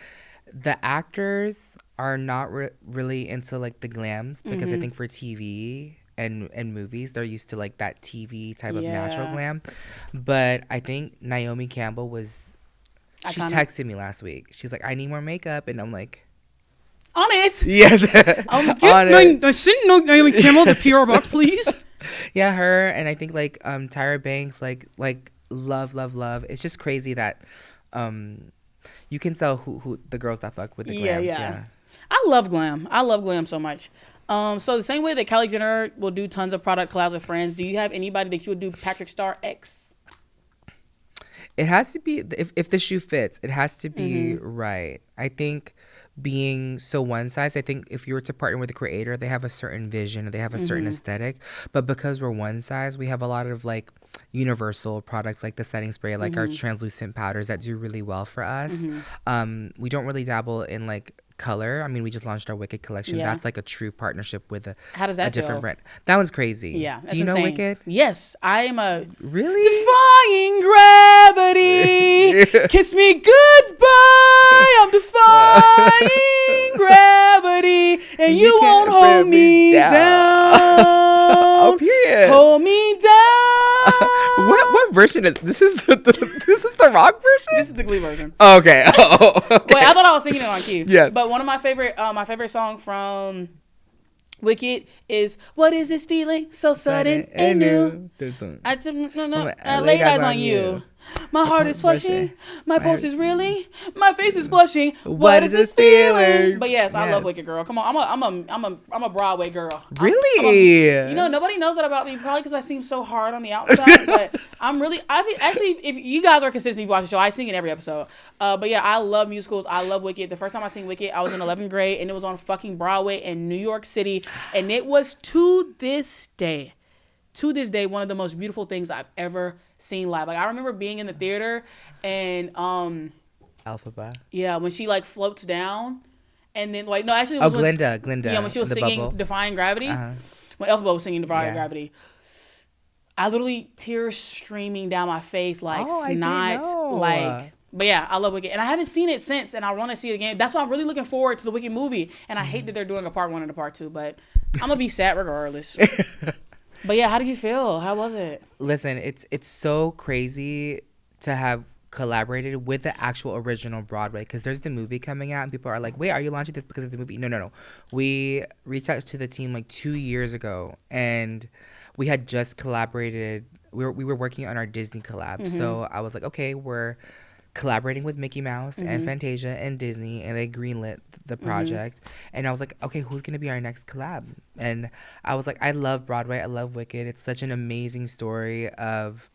The actors are not really into like the glams because I think for TV and movies they're used to like that TV type of natural glam. But I think Naomi Campbell was. She texted me last week. She's like, I need more makeup, and I'm like, On it. Yes. On it. Send Naomi Campbell the PR box, please. Yeah, her, and I think like Tyra Banks, like love. It's just crazy that you can tell who the girls that fuck with the glams. Yeah. I love glam. I love glam so much. So the same way that Kylie Jenner will do tons of product collabs with friends, do you have anybody that you would do Patrick Starrr X? It has to be, if the shoe fits, it has to be right. I think being so one size, I think if you were to partner with a creator, they have a certain vision, they have a certain aesthetic, but because we're one size, we have a lot of like universal products like the setting spray, like our translucent powders that do really well for us. We don't really dabble in like color. I mean, we just launched our Wicked collection. Yeah. That's like a true partnership with How does that a different feel? brand. That one's crazy. Yeah. Do you know insane. Wicked? Yes. I am a Really? defying gravity. Kiss me goodbye. I'm defying gravity. And you won't can't hold put me me down. Oh, period. Hold me down. What version is this? Is the rock version? This is the Glee version. Okay. Oh, okay. Wait, I thought I was singing it on key. Yes. But one of my favorite song from Wicked is "What Is This Feeling So Sudden and New." I laid eyes on you. My heart is flushing. My pulse is reeling. My face is flushing. What is this feeling? But yes, I love Wicked, girl. Come on, I'm a Broadway girl. Really? You know, nobody knows that about me, probably because I seem so hard on the outside. But actually, if you guys are consistent, you watch the show, I sing in every episode. But yeah, I love musicals. I love Wicked. The first time I sing Wicked, I was in 11th grade, and it was on fucking Broadway in New York City, and it was to this day, one of the most beautiful things I've ever seen live. Like, I remember being in the theater and Alphaba. yeah, when she like floats down, and then like no, actually it was Glinda. Yeah, when she was singing bubble. Defying Gravity. When Elphaba was singing Defying Gravity, I literally tears streaming down my face like snot. Like, but yeah, I love Wicked, and I haven't seen it since, and I want to see it again. That's why I'm really looking forward to the Wicked movie, and I hate that they're doing a part 1 and a part 2, but I'm gonna be sad regardless. But yeah, how did you feel? How was it? Listen, it's so crazy to have collaborated with the actual original Broadway, because there's the movie coming out and people are like, wait, are you launching this because of the movie? No. We reached out to the team like 2 years ago, and we had just collaborated. We were working on our Disney collab. So I was like, okay, we're collaborating with Mickey Mouse and Fantasia and Disney, and they greenlit the project. And I was like, okay, who's gonna be our next collab? And I was like, I love Broadway, I love Wicked. It's such an amazing story of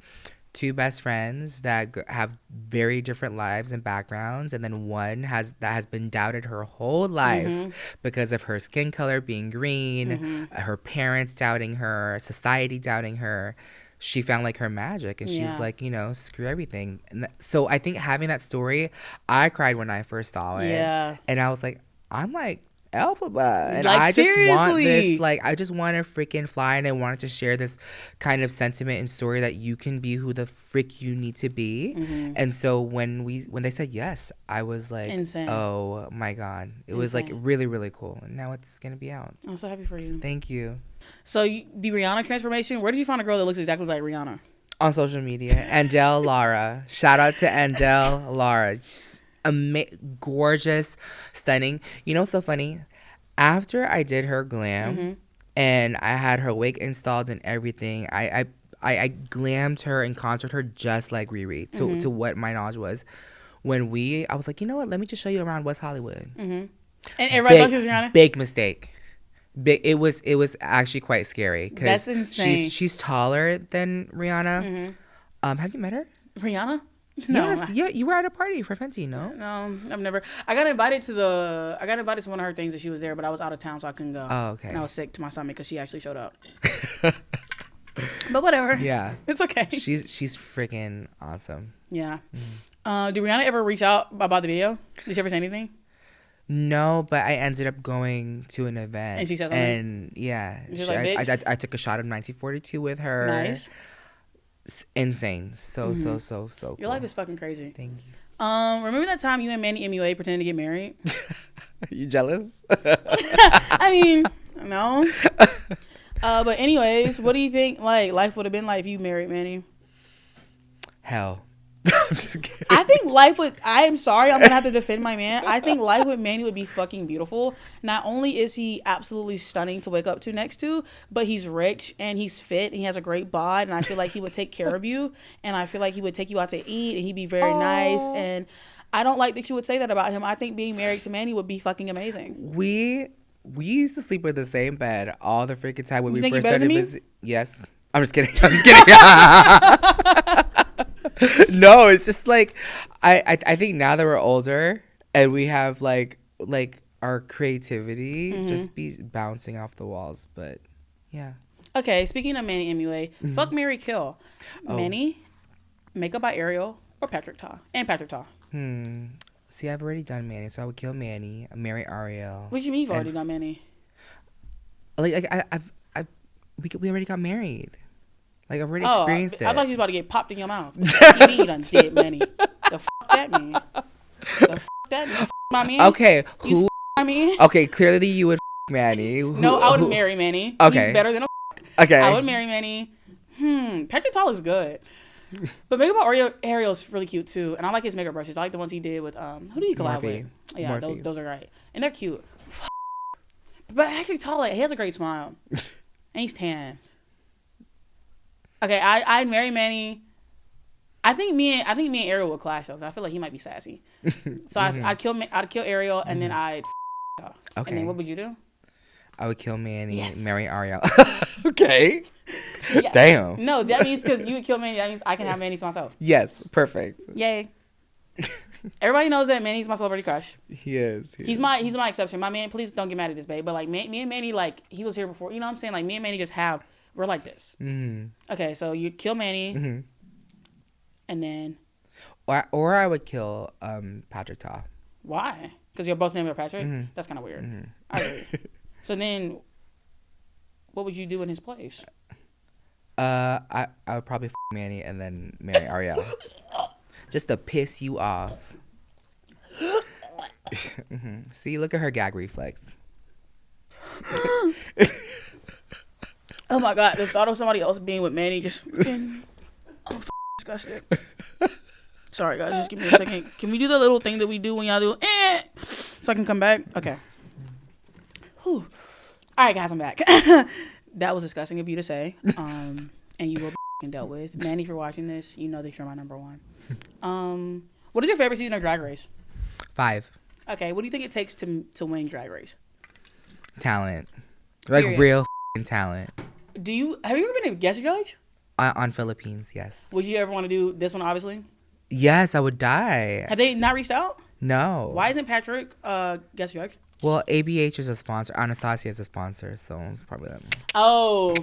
two best friends that have very different lives and backgrounds, and then one has been doubted her whole life because of her skin color being green, her parents doubting her, society doubting her. She found like her magic, and she's like, you know, screw everything. And so I think having that story, I cried when I first saw it. Yeah. And I was like, I'm like Elphaba, and like, I seriously? just want this, like, I just want to freaking fly, and I wanted to share this kind of sentiment and story that you can be who the frick you need to be. And so when they said yes, I was like, insane. Oh my god, it was like really, really cool, and now it's gonna be out. I'm so happy for you. Thank you. So the Rihanna transformation, where did you find a girl that looks exactly like Rihanna? On social media. Andel Lara. Shout out to Andel Lara. Gorgeous, stunning. You know what's so funny? After I did her glam and I had her wig installed and everything, I glammed her and contoured her just like Riri, to what my knowledge was. I was like, you know what? Let me just show you around West Hollywood. And everybody thought she was Rihanna? Big mistake. It was actually quite scary. That's insane. She's taller than Rihanna. Have you met her? Rihanna? No. Yes, yeah, you were at a party for Fenty, no? No, I've never. I got invited to one of her things that she was there, but I was out of town, so I couldn't go. Oh, okay. And I was sick to my stomach because she actually showed up. But whatever. Yeah. It's okay. She's freaking awesome. Yeah. Did Rihanna ever reach out about the video? Did she ever say anything? No, but I ended up going to an event. And she said something? And yeah. I took a shot of 1942 with her. Nice. It's insane. So cool. Your life is fucking crazy. Thank you. Remember that time you and Manny MUA pretended to get married? Are you jealous? I mean, no. But anyways, what do you think like life would have been like if you married Manny? Hell. I'm just kidding. I think life with, I am sorry, I'm going to have to defend my man. I think life with Manny would be fucking beautiful. Not only is he absolutely stunning to wake up to next to, but he's rich and he's fit and he has a great bod. And I feel like he would take care of you. And I feel like he would take you out to eat and he'd be very nice. And I don't like that you would say that about him. I think being married to Manny would be fucking amazing. We used to sleep in the same bed all the freaking time when You we think first you're better started than me? visiting. Yes. I'm just kidding. No, it's just like I think now that we're older and we have like our creativity just be bouncing off the walls, but yeah. Okay, speaking of Manny MUA, fuck, marry, kill. Manny, Makeup by Ariel, or Patrick Tar. And Patrick Tar. See, I've already done Manny, so I would kill Manny, marry Ariel. What do you mean you've already done Manny? Like we already got married. Like, I've already experienced it. I thought you was about to get popped in your mouth. What you mean you done did Manny? The fuck that mean? The fuck that mean? My man? Okay, who? I mean? Okay, clearly you would Manny. No, I would marry Manny. Okay. He's better than a Okay. I would marry Manny. Patrick Tar looks good. But Makeup by Ariel's really cute too. And I like his makeup brushes. I like the ones he did with, who did he collab with? Yeah, those are right. And they're cute. But Patrick Tar, like, he has a great smile. And he's tan. Okay, I'd marry Manny. I think me and Ariel would clash though. I feel like he might be sassy. So I'd kill Ariel and then I'd her. Okay. And then what would you do? I would kill Manny, Yes. marry Ariel. Okay. Yeah. Damn. No, that means because you would kill Manny, that means I can have Manny to myself. Yes, perfect. Yay. Everybody knows that Manny's my celebrity crush. He is. He's my exception. My man, please don't get mad at this, babe. But like me and Manny, like he was here before. You know what I'm saying? Like me and Manny we're like this. Okay, so you kill Manny, and then. Or I would kill Patrick Tar. Why? Because you're both named Patrick. That's kind of weird. All right. So then, what would you do in his place? I would probably Manny and then marry Ariel. Just to piss you off. See, look at her gag reflex. Oh my God, the thought of somebody else being with Manny just disgusting. Sorry guys, just give me a second. Can we do the little thing that we do when y'all do so I can come back? Okay. Whew. All right guys, I'm back. That was disgusting of you to say. And you will be dealt with. Manny, if you're watching this, you know that you're my number one. What is your favorite season of Drag Race? 5. Okay, what do you think it takes to win Drag Race? Talent. Like Period. real talent. Have you ever been a guest judge? On Philippines, yes. Would you ever want to do this one, obviously? Yes, I would die. Have they not reached out? No. Why isn't Patrick guest judge? Well, ABH is a sponsor. Anastasia is a sponsor, so it's probably them. Oh,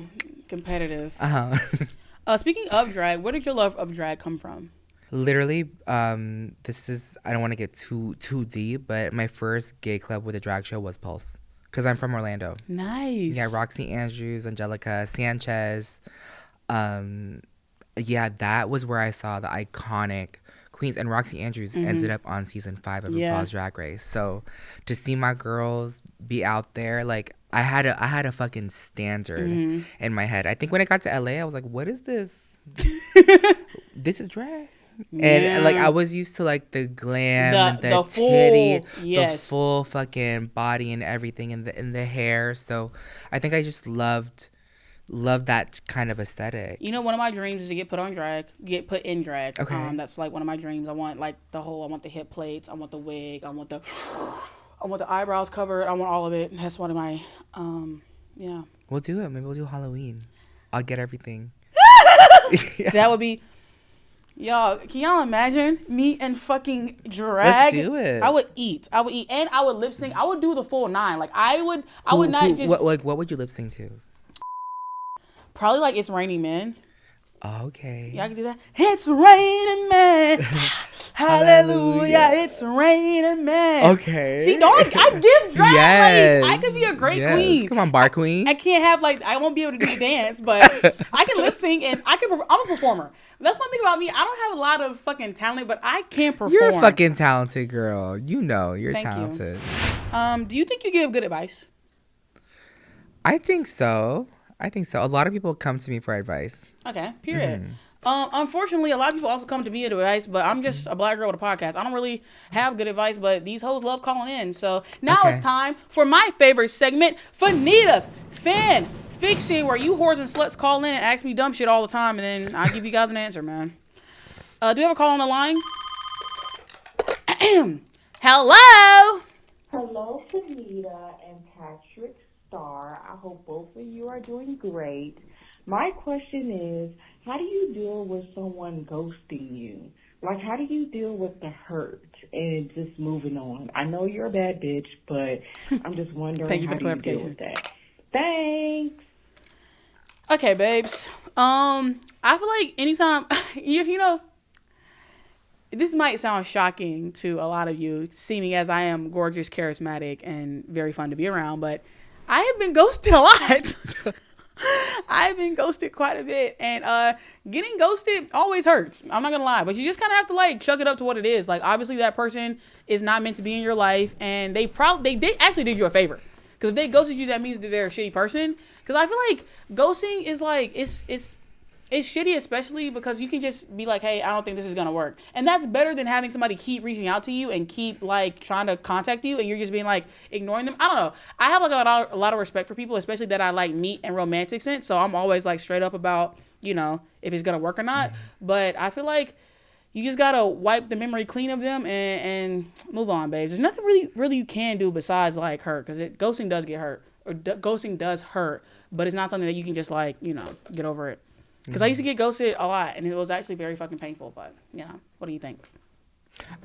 competitive. Uh-huh. Speaking of drag, where did your love of drag come from? Literally, this is, I don't want to get too deep, but my first gay club with a drag show was Pulse. Because I'm from Orlando. Nice. Yeah, Roxy Andrews, Angelica Sanchez. Yeah, that was where I saw the iconic queens. And Roxy Andrews ended up on season 5 of RuPaul's Drag Race. So to see my girls be out there, like, I had a fucking standard in my head. I think when I got to LA, I was like, what is this? This is drag. And like I was used to like the glam, the titty, the full fucking body and everything, and the hair. So I think I just loved that kind of aesthetic. You know, one of my dreams is to get put in drag. Okay. That's like one of my dreams. I want like I want the hip plates, I want the wig, I want the eyebrows covered, I want all of it. That's one of my yeah. We'll do it. Maybe we'll do Halloween. I'll get everything. That would be. Y'all, can y'all imagine me and fucking drag? Let's do it. I would eat, and I would lip sync. I would do the full 9. Like I would not just. What would you lip sync to? Probably like It's Raining Men. Okay. Y'all can do that. It's raining men. Hallelujah. It's raining men. Okay. See, dog, I give drag. Yes. I could be a great queen. Come on, bar queen. I can't have I won't be able to do the dance, but I can lip sync and I'm a performer. That's one thing about me. I don't have a lot of fucking talent, but I can perform. You're a fucking talented girl. You know, you're talented. Do you think you give good advice? I think so. A lot of people come to me for advice. Okay, period. Unfortunately, a lot of people also come to me with advice, but I'm just a black girl with a podcast. I don't really have good advice, but these hoes love calling in. So now it's time for my favorite segment, Fannita's Fan Fiction, where you whores and sluts call in and ask me dumb shit all the time, and then I give you guys an answer, man. Do you have a call on the line? Hello? Hello, Fannita and Patrick STARRR. I hope both of you are doing great. My question is, how do you deal with someone ghosting you? Like, how do you deal with the hurt and just moving on? I know you're a bad bitch, but I'm just wondering how do you deal with that? Thanks. Okay, babes. I feel like anytime, you know, this might sound shocking to a lot of you, seeming as I am gorgeous, charismatic, and very fun to be around, but I have been ghosted a lot. I've been ghosted quite a bit, and getting ghosted always hurts. I'm not gonna lie, but you just kind of have to like chuck it up to what it is. Like, obviously that person is not meant to be in your life, and they actually did you a favor, because if they ghosted you, that means that they're a shitty person. Because I feel like ghosting is like it's shitty, especially because you can just be like, hey, I don't think this is gonna work, and that's better than having somebody keep reaching out to you and keep like trying to contact you, and you're just being like ignoring them. I don't know. I have like a lot of respect for people, especially that I like meet in romantic sense. So I'm always like straight up about, you know, if it's gonna work or not. Mm-hmm. But I feel like you just gotta wipe the memory clean of them and move on, babes. There's nothing really you can do besides like hurt, because ghosting does get hurt, or ghosting does hurt, but it's not something that you can just like, you know, get over it. Because I used to get ghosted a lot, and it was actually very fucking painful. But, you know, what do you think?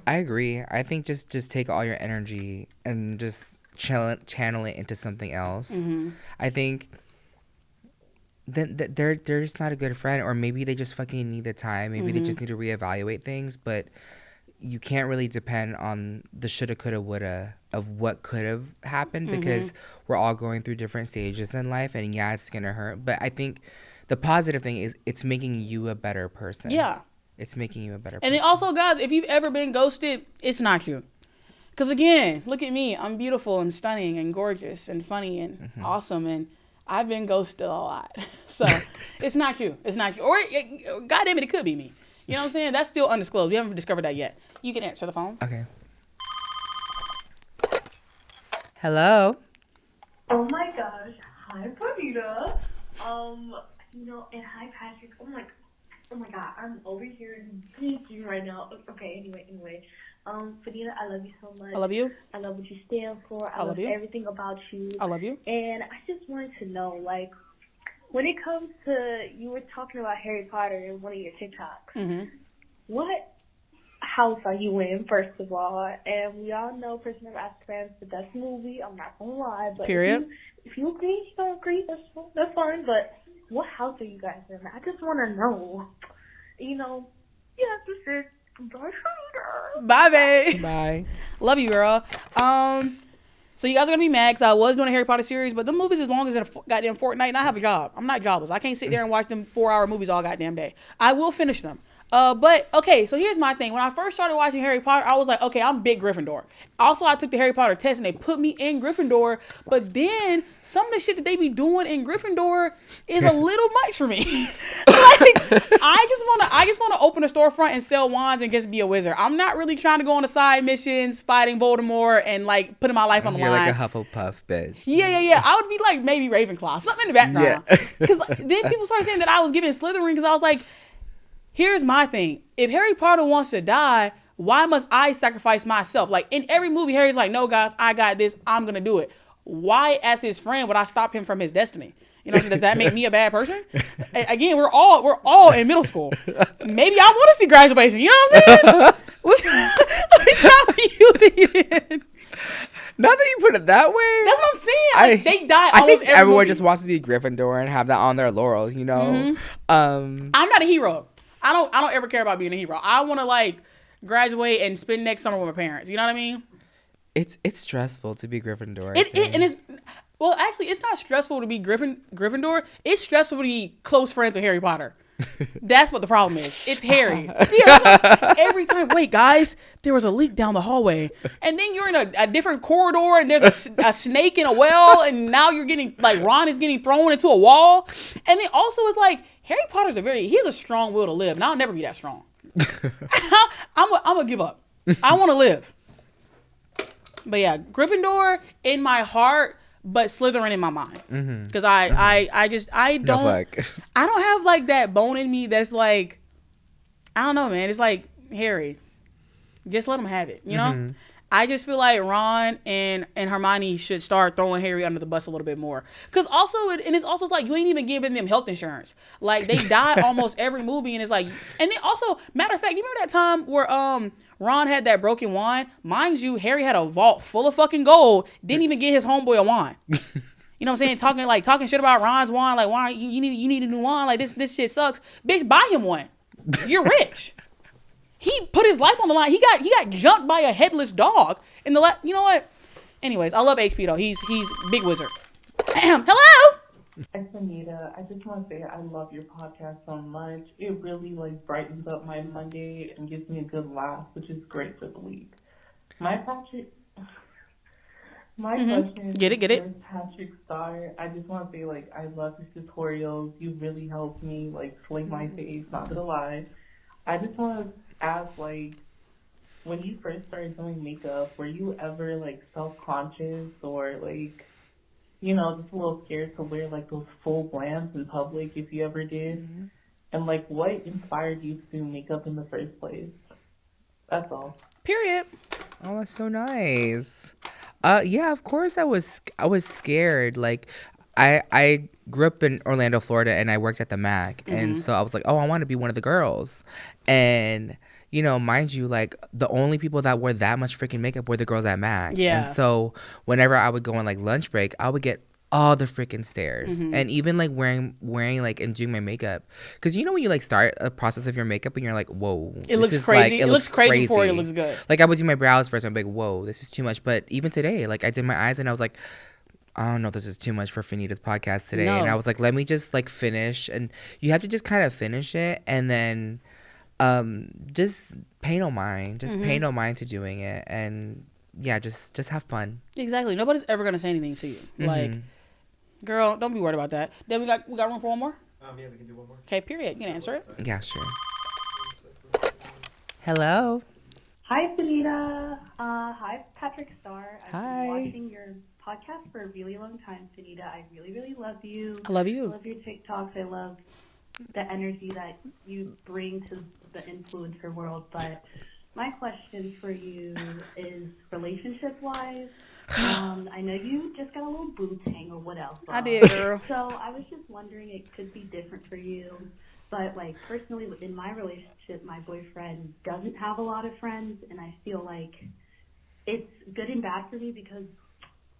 I agree. I think just take all your energy and just channel it into something else. Mm-hmm. I think that they're just not a good friend, or maybe they just fucking need the time. Maybe they just need to reevaluate things. But you can't really depend on the shoulda, coulda, woulda of what could have happened, because we're all going through different stages in life, and yeah, it's gonna hurt. But I think the positive thing is it's making you a better person. Yeah. It's making you a better person. And then also, guys, if you've ever been ghosted, it's not you. Because, again, look at me. I'm beautiful and stunning and gorgeous and funny and awesome. And I've been ghosted a lot. So it's not you. It's not you. Or, goddamn it, it could be me. You know what I'm saying? That's still undisclosed. We haven't discovered that yet. You can answer the phone. Okay. Hello. Oh, my gosh. Hi, Fannita. You know, and hi, Patrick. Oh my God, I'm over here thinking right now. Okay, anyway. Fannita, I love you so much. I love you. I love what you stand for. I love everything about you. I love you. And I just wanted to know, like, when it comes to, you were talking about Harry Potter in one of your TikToks. What house are you in, first of all? And we all know Prisoner of Azkaban's the best movie. I'm not gonna lie, but if you agree, you don't agree. That's fine. But what house are you guys in? I just want to know. You know, yeah, that's it. Bye, babe. Bye. Love you, girl. So you guys are gonna be mad because I was doing a Harry Potter series, but the movies as long as it's a goddamn fortnight, and I have a job. I'm not jobless. I can't sit there and watch them 4-hour movies all goddamn day. I will finish them. But okay, so here's my thing. When I first started watching Harry Potter, I was like, okay, I'm big Gryffindor. Also, I took the Harry Potter test and they put me in Gryffindor. But then some of the shit that they be doing in Gryffindor is a little much for me. Like, I just wanna open a storefront and sell wands and just be a wizard. I'm not really trying to go on the side missions, fighting Voldemort and like putting my life on the line. You're like a Hufflepuff bitch. Yeah. I would be like maybe Ravenclaw, something in the background. Because then people started saying that I was giving Slytherin, because I was like, here's my thing. If Harry Potter wants to die, why must I sacrifice myself? Like, in every movie, Harry's like, no, guys, I got this. I'm going to do it. Why, as his friend, would I stop him from his destiny? You know, does that make me a bad person? Again, we're all in middle school. Maybe I want to see graduation. You know what I'm saying? Which house are you in? Now that you put it that way, that's what I'm saying. Like, they die. I think everyone just wants to be Gryffindor and have that on their laurels. You know, I'm not a hero. I don't ever care about being a hero. I want to like graduate and spend next summer with my parents. You know what I mean? It's stressful to be Gryffindor. And it's well, actually, it's not stressful to be Gryffindor. It's stressful to be close friends with Harry Potter. That's what the problem is. It's Harry. Yeah, every time. Wait, guys, there was a leak down the hallway, and then you're in a different corridor, and there's a snake in a well, and now you're getting like Ron is getting thrown into a wall, and then also it's like Harry Potter's he has a strong will to live, and I'll never be that strong. I'm gonna give up. I want to live. But yeah, Gryffindor in my heart, but Slytherin in my mind. Because I don't have like that bone in me that's like, I don't know, man. It's like Harry. Just let him have it, you know? I just feel like Ron and Hermione should start throwing Harry under the bus a little bit more. Because also, it's also like you ain't even giving them health insurance. Like they die almost every movie, and it's like, and then also, matter of fact, you remember that time where Ron had that broken wand? Mind you, Harry had a vault full of fucking gold. Didn't even get his homeboy a wand. You know what I'm saying? Talking shit about Ron's wand. Like, why you need a new wand? Like this shit sucks. Bitch, buy him one. You're rich. He put his life on the line. He got jumped by a headless dog in the you know what? Anyways, I love HP though. He's big wizard. Hello. Hi, Fannita. I just want to say I love your podcast so much. It really like brightens up my Monday and gives me a good laugh, which is great for the week. My question Get it. is Patrick Starrr. I just want to say like I love your tutorials. You really helped me like slay my face. Not gonna lie. I just want to ask, like, when you first started doing makeup, were you ever like self-conscious or like, you know, just a little scared to wear like those full glams in public if you ever did? And like, what inspired you to do makeup in the first place? That's all. Period. Oh, that's so nice. Yeah, of course I was scared. Like, I grew up in Orlando, Florida, and I worked at the Mac. And so I was like, oh, I want to be one of the girls. And, you know, mind you, like, the only people that wore that much freaking makeup were the girls at Mac. Yeah. And so whenever I would go on, like, lunch break, I would get all the freaking stares. And even, like, wearing like, and doing my makeup. Because, you know, when you, like, start a process of your makeup and you're like, whoa. It looks crazy. It looks crazy before it looks good. Like, I would do my brows first. I'm like, whoa, this is too much. But even today, like, I did my eyes and I was like, I don't know, this is too much for Fannita's podcast today. No. And I was like, let me just like finish. And you have to just kind of finish it and then just pay no mind. Just pay no mind to doing it. And yeah, just have fun. Exactly. Nobody's ever gonna say anything to you. Like, girl, don't be worried about that. Then we got room for one more? Yeah, we can do one more. Okay, period. You can answer it. Yeah, sure. Hello. Hi, Fannita. Hi, Patrick Starrr. I've Hi. been watching your podcast for a really long time, Fannita. I really, really love you. I love you. I love your TikToks. I love the energy that you bring to the influencer world. But my question for you is relationship-wise. I know you just got a little boo tang or what else. I did, girl. So I was just wondering, it could be different for you. But, like, personally, in my relationship, my boyfriend doesn't have a lot of friends, and I feel like it's good and bad for me because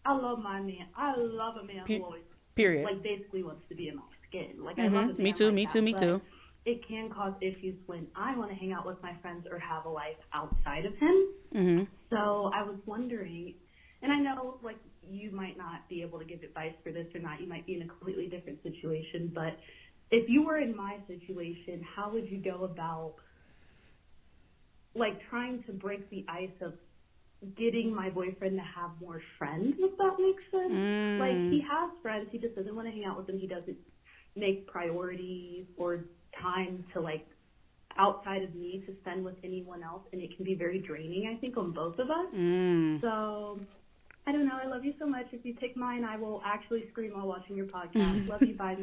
I love my man. I love a man who always, period, like, basically wants to be in my skin. Like, I love a man Me too, like me that, too, me too. It can cause issues when I want to hang out with my friends or have a life outside of him. So I was wondering, and I know, like, you might not be able to give advice for this or not. You might be in a completely different situation, but if you were in my situation, how would you go about, like, trying to break the ice of getting my boyfriend to have more friends, if that makes sense? Like, he has friends. He just doesn't want to hang out with them. He doesn't make priorities or time to, like, outside of me to spend with anyone else. And it can be very draining, I think, on both of us. So I don't know. I love you so much. If you pick mine, I will actually scream while watching your podcast. Love you. Bye.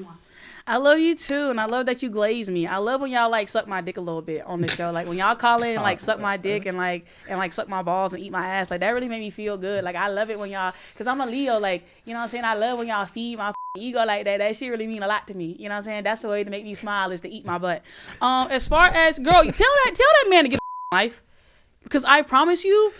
I love you too, and I love that you glaze me. I love when y'all like suck my dick a little bit on the show. Like when y'all call in and like suck my dick and like suck my balls and eat my ass. Like that really made me feel good. Like I love it when y'all, cause I'm a Leo. Like you know what I'm saying. I love when y'all feed my ego like that. That shit really mean a lot to me. You know what I'm saying. That's the way to make me smile is to eat my butt. As far as girl, tell that man to get a life, cause I promise you.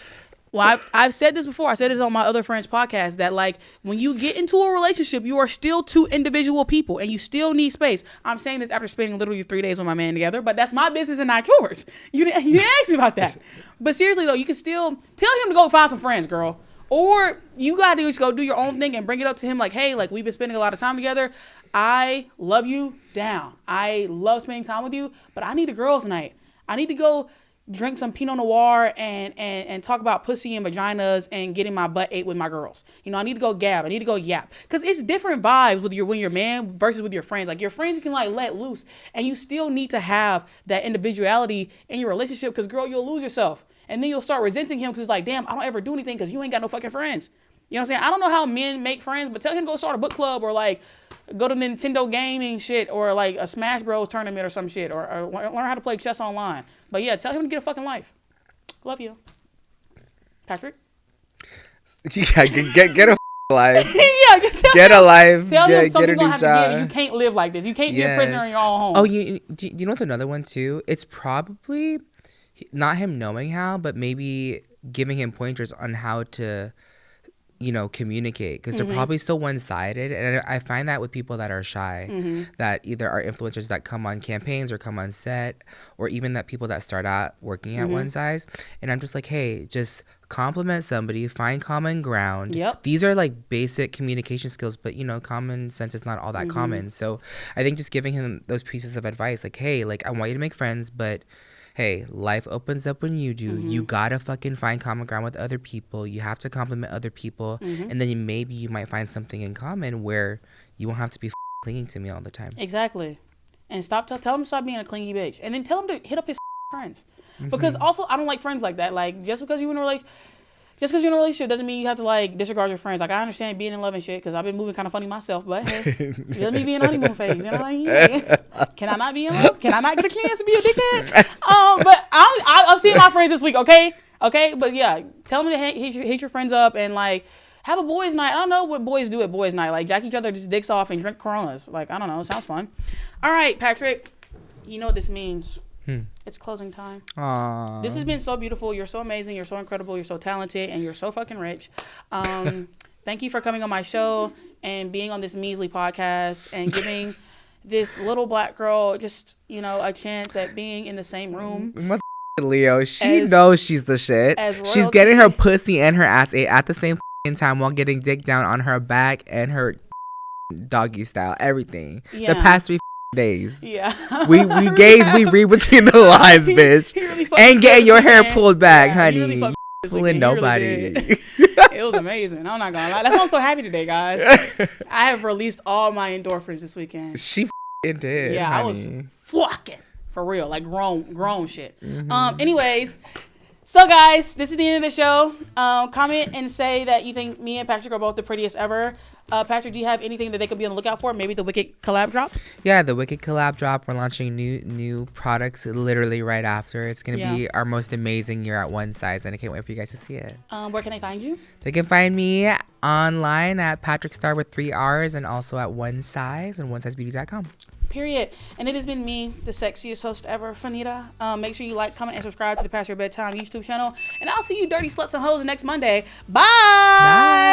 Well, I've said this before. I said this on my other friend's podcast that, like, when you get into a relationship, you are still two individual people and you still need space. I'm saying this after spending literally 3 days with my man together, but that's my business and not yours. You didn't ask me about that. But seriously, though, you can still tell him to go find some friends, girl. Or you gotta just go do your own thing and bring it up to him like, hey, like we've been spending a lot of time together. I love you down. I love spending time with you, but I need a girls' night. I need to go drink some Pinot Noir and talk about pussy and vaginas and getting my butt ate with my girls. You know, I need to go gab. I need to go yap. Because it's different vibes with when you're man versus with your friends. Like, your friends you can, like, let loose. And you still need to have that individuality in your relationship because, girl, you'll lose yourself. And then you'll start resenting him because it's like, damn, I don't ever do anything because you ain't got no fucking friends. You know what I'm saying? I don't know how men make friends, but tell him to go start a book club or, like, go to Nintendo gaming shit or, like, a Smash Bros tournament or some shit or learn how to play chess online. But, yeah, tell him to get a fucking life. Love you. Patrick? Yeah, get a life. Yeah, just get a life. Tell him something's get a gonna new have job. to give. You can't live like this. You can't be a prisoner in your own home. Oh, you know what's another one, too? It's probably not him knowing how, but maybe giving him pointers on how to, you know, communicate, because they're probably still one-sided. And I find that with people that are shy, that either are influencers that come on campaigns or come on set, or even that people that start out working at one size. And I'm just like, hey, just compliment somebody, find common ground. Yep. These are like basic communication skills, but, you know, common sense is not all that common. So I think just giving him those pieces of advice, like, hey, like, I want you to make friends, but hey, life opens up when you do. You gotta fucking find common ground with other people. You have to compliment other people. And then maybe you might find something in common where you won't have to be clinging to me all the time. Exactly. And tell him to stop being a clingy bitch. And then tell him to hit up his friends. Because also, I don't like friends like that. Like, just because you're in a relationship doesn't mean you have to, like, disregard your friends. Like, I understand being in love and shit because I've been moving kind of funny myself. But hey, let me be in honeymoon phase. You know what I mean? Like, can I not be in love? Can I not get a chance to be a dickhead? But I'm seeing my friends this week. Okay. But yeah, tell them to hit your friends up and, like, have a boys' night. I don't know what boys do at boys' night. Like, jack each other's dicks off and drink Coronas. Like, I don't know. It sounds fun. All right, Patrick. You know what this means. It's closing time. Aww. This has been so beautiful. You're so amazing. You're so incredible. You're so talented. And you're so fucking rich. Thank you for coming on my show and being on this measly podcast and giving this little black girl just, you know, a chance at being in the same room. Leo, she knows she's the shit. She's getting her pussy and her ass ate at the same time while getting dick down on her back and her doggy style. Everything. Yeah. The past 3 days. Yeah. we gays, we read between the lines, bitch. Really and getting your hair pulled back, yeah, honey. Really fooling nobody. Really it was amazing. I'm not gonna lie. That's why I'm so happy today, guys. I have released all my endorphins this weekend. She did. Yeah, honey. I was fucking for real, like grown shit. Anyways, so guys, this is the end of the show. Comment and say that you think me and Patrick are both the prettiest ever. Patrick, do you have anything that they could be on the lookout for? Maybe the Wicked collab drop? Yeah, the Wicked collab drop. We're launching new products literally right after. It's going to be our most amazing year at One Size, and I can't wait for you guys to see it. Where can they find you? They can find me online at Patrick STARRR with 3 R's and also at One Size and onesizebeauty.com. Period. And it has been me, the sexiest host ever, Fannita. Make sure you like, comment, and subscribe to the Past Your Bedtime YouTube channel. And I'll see you dirty sluts and hoes next Monday. Bye!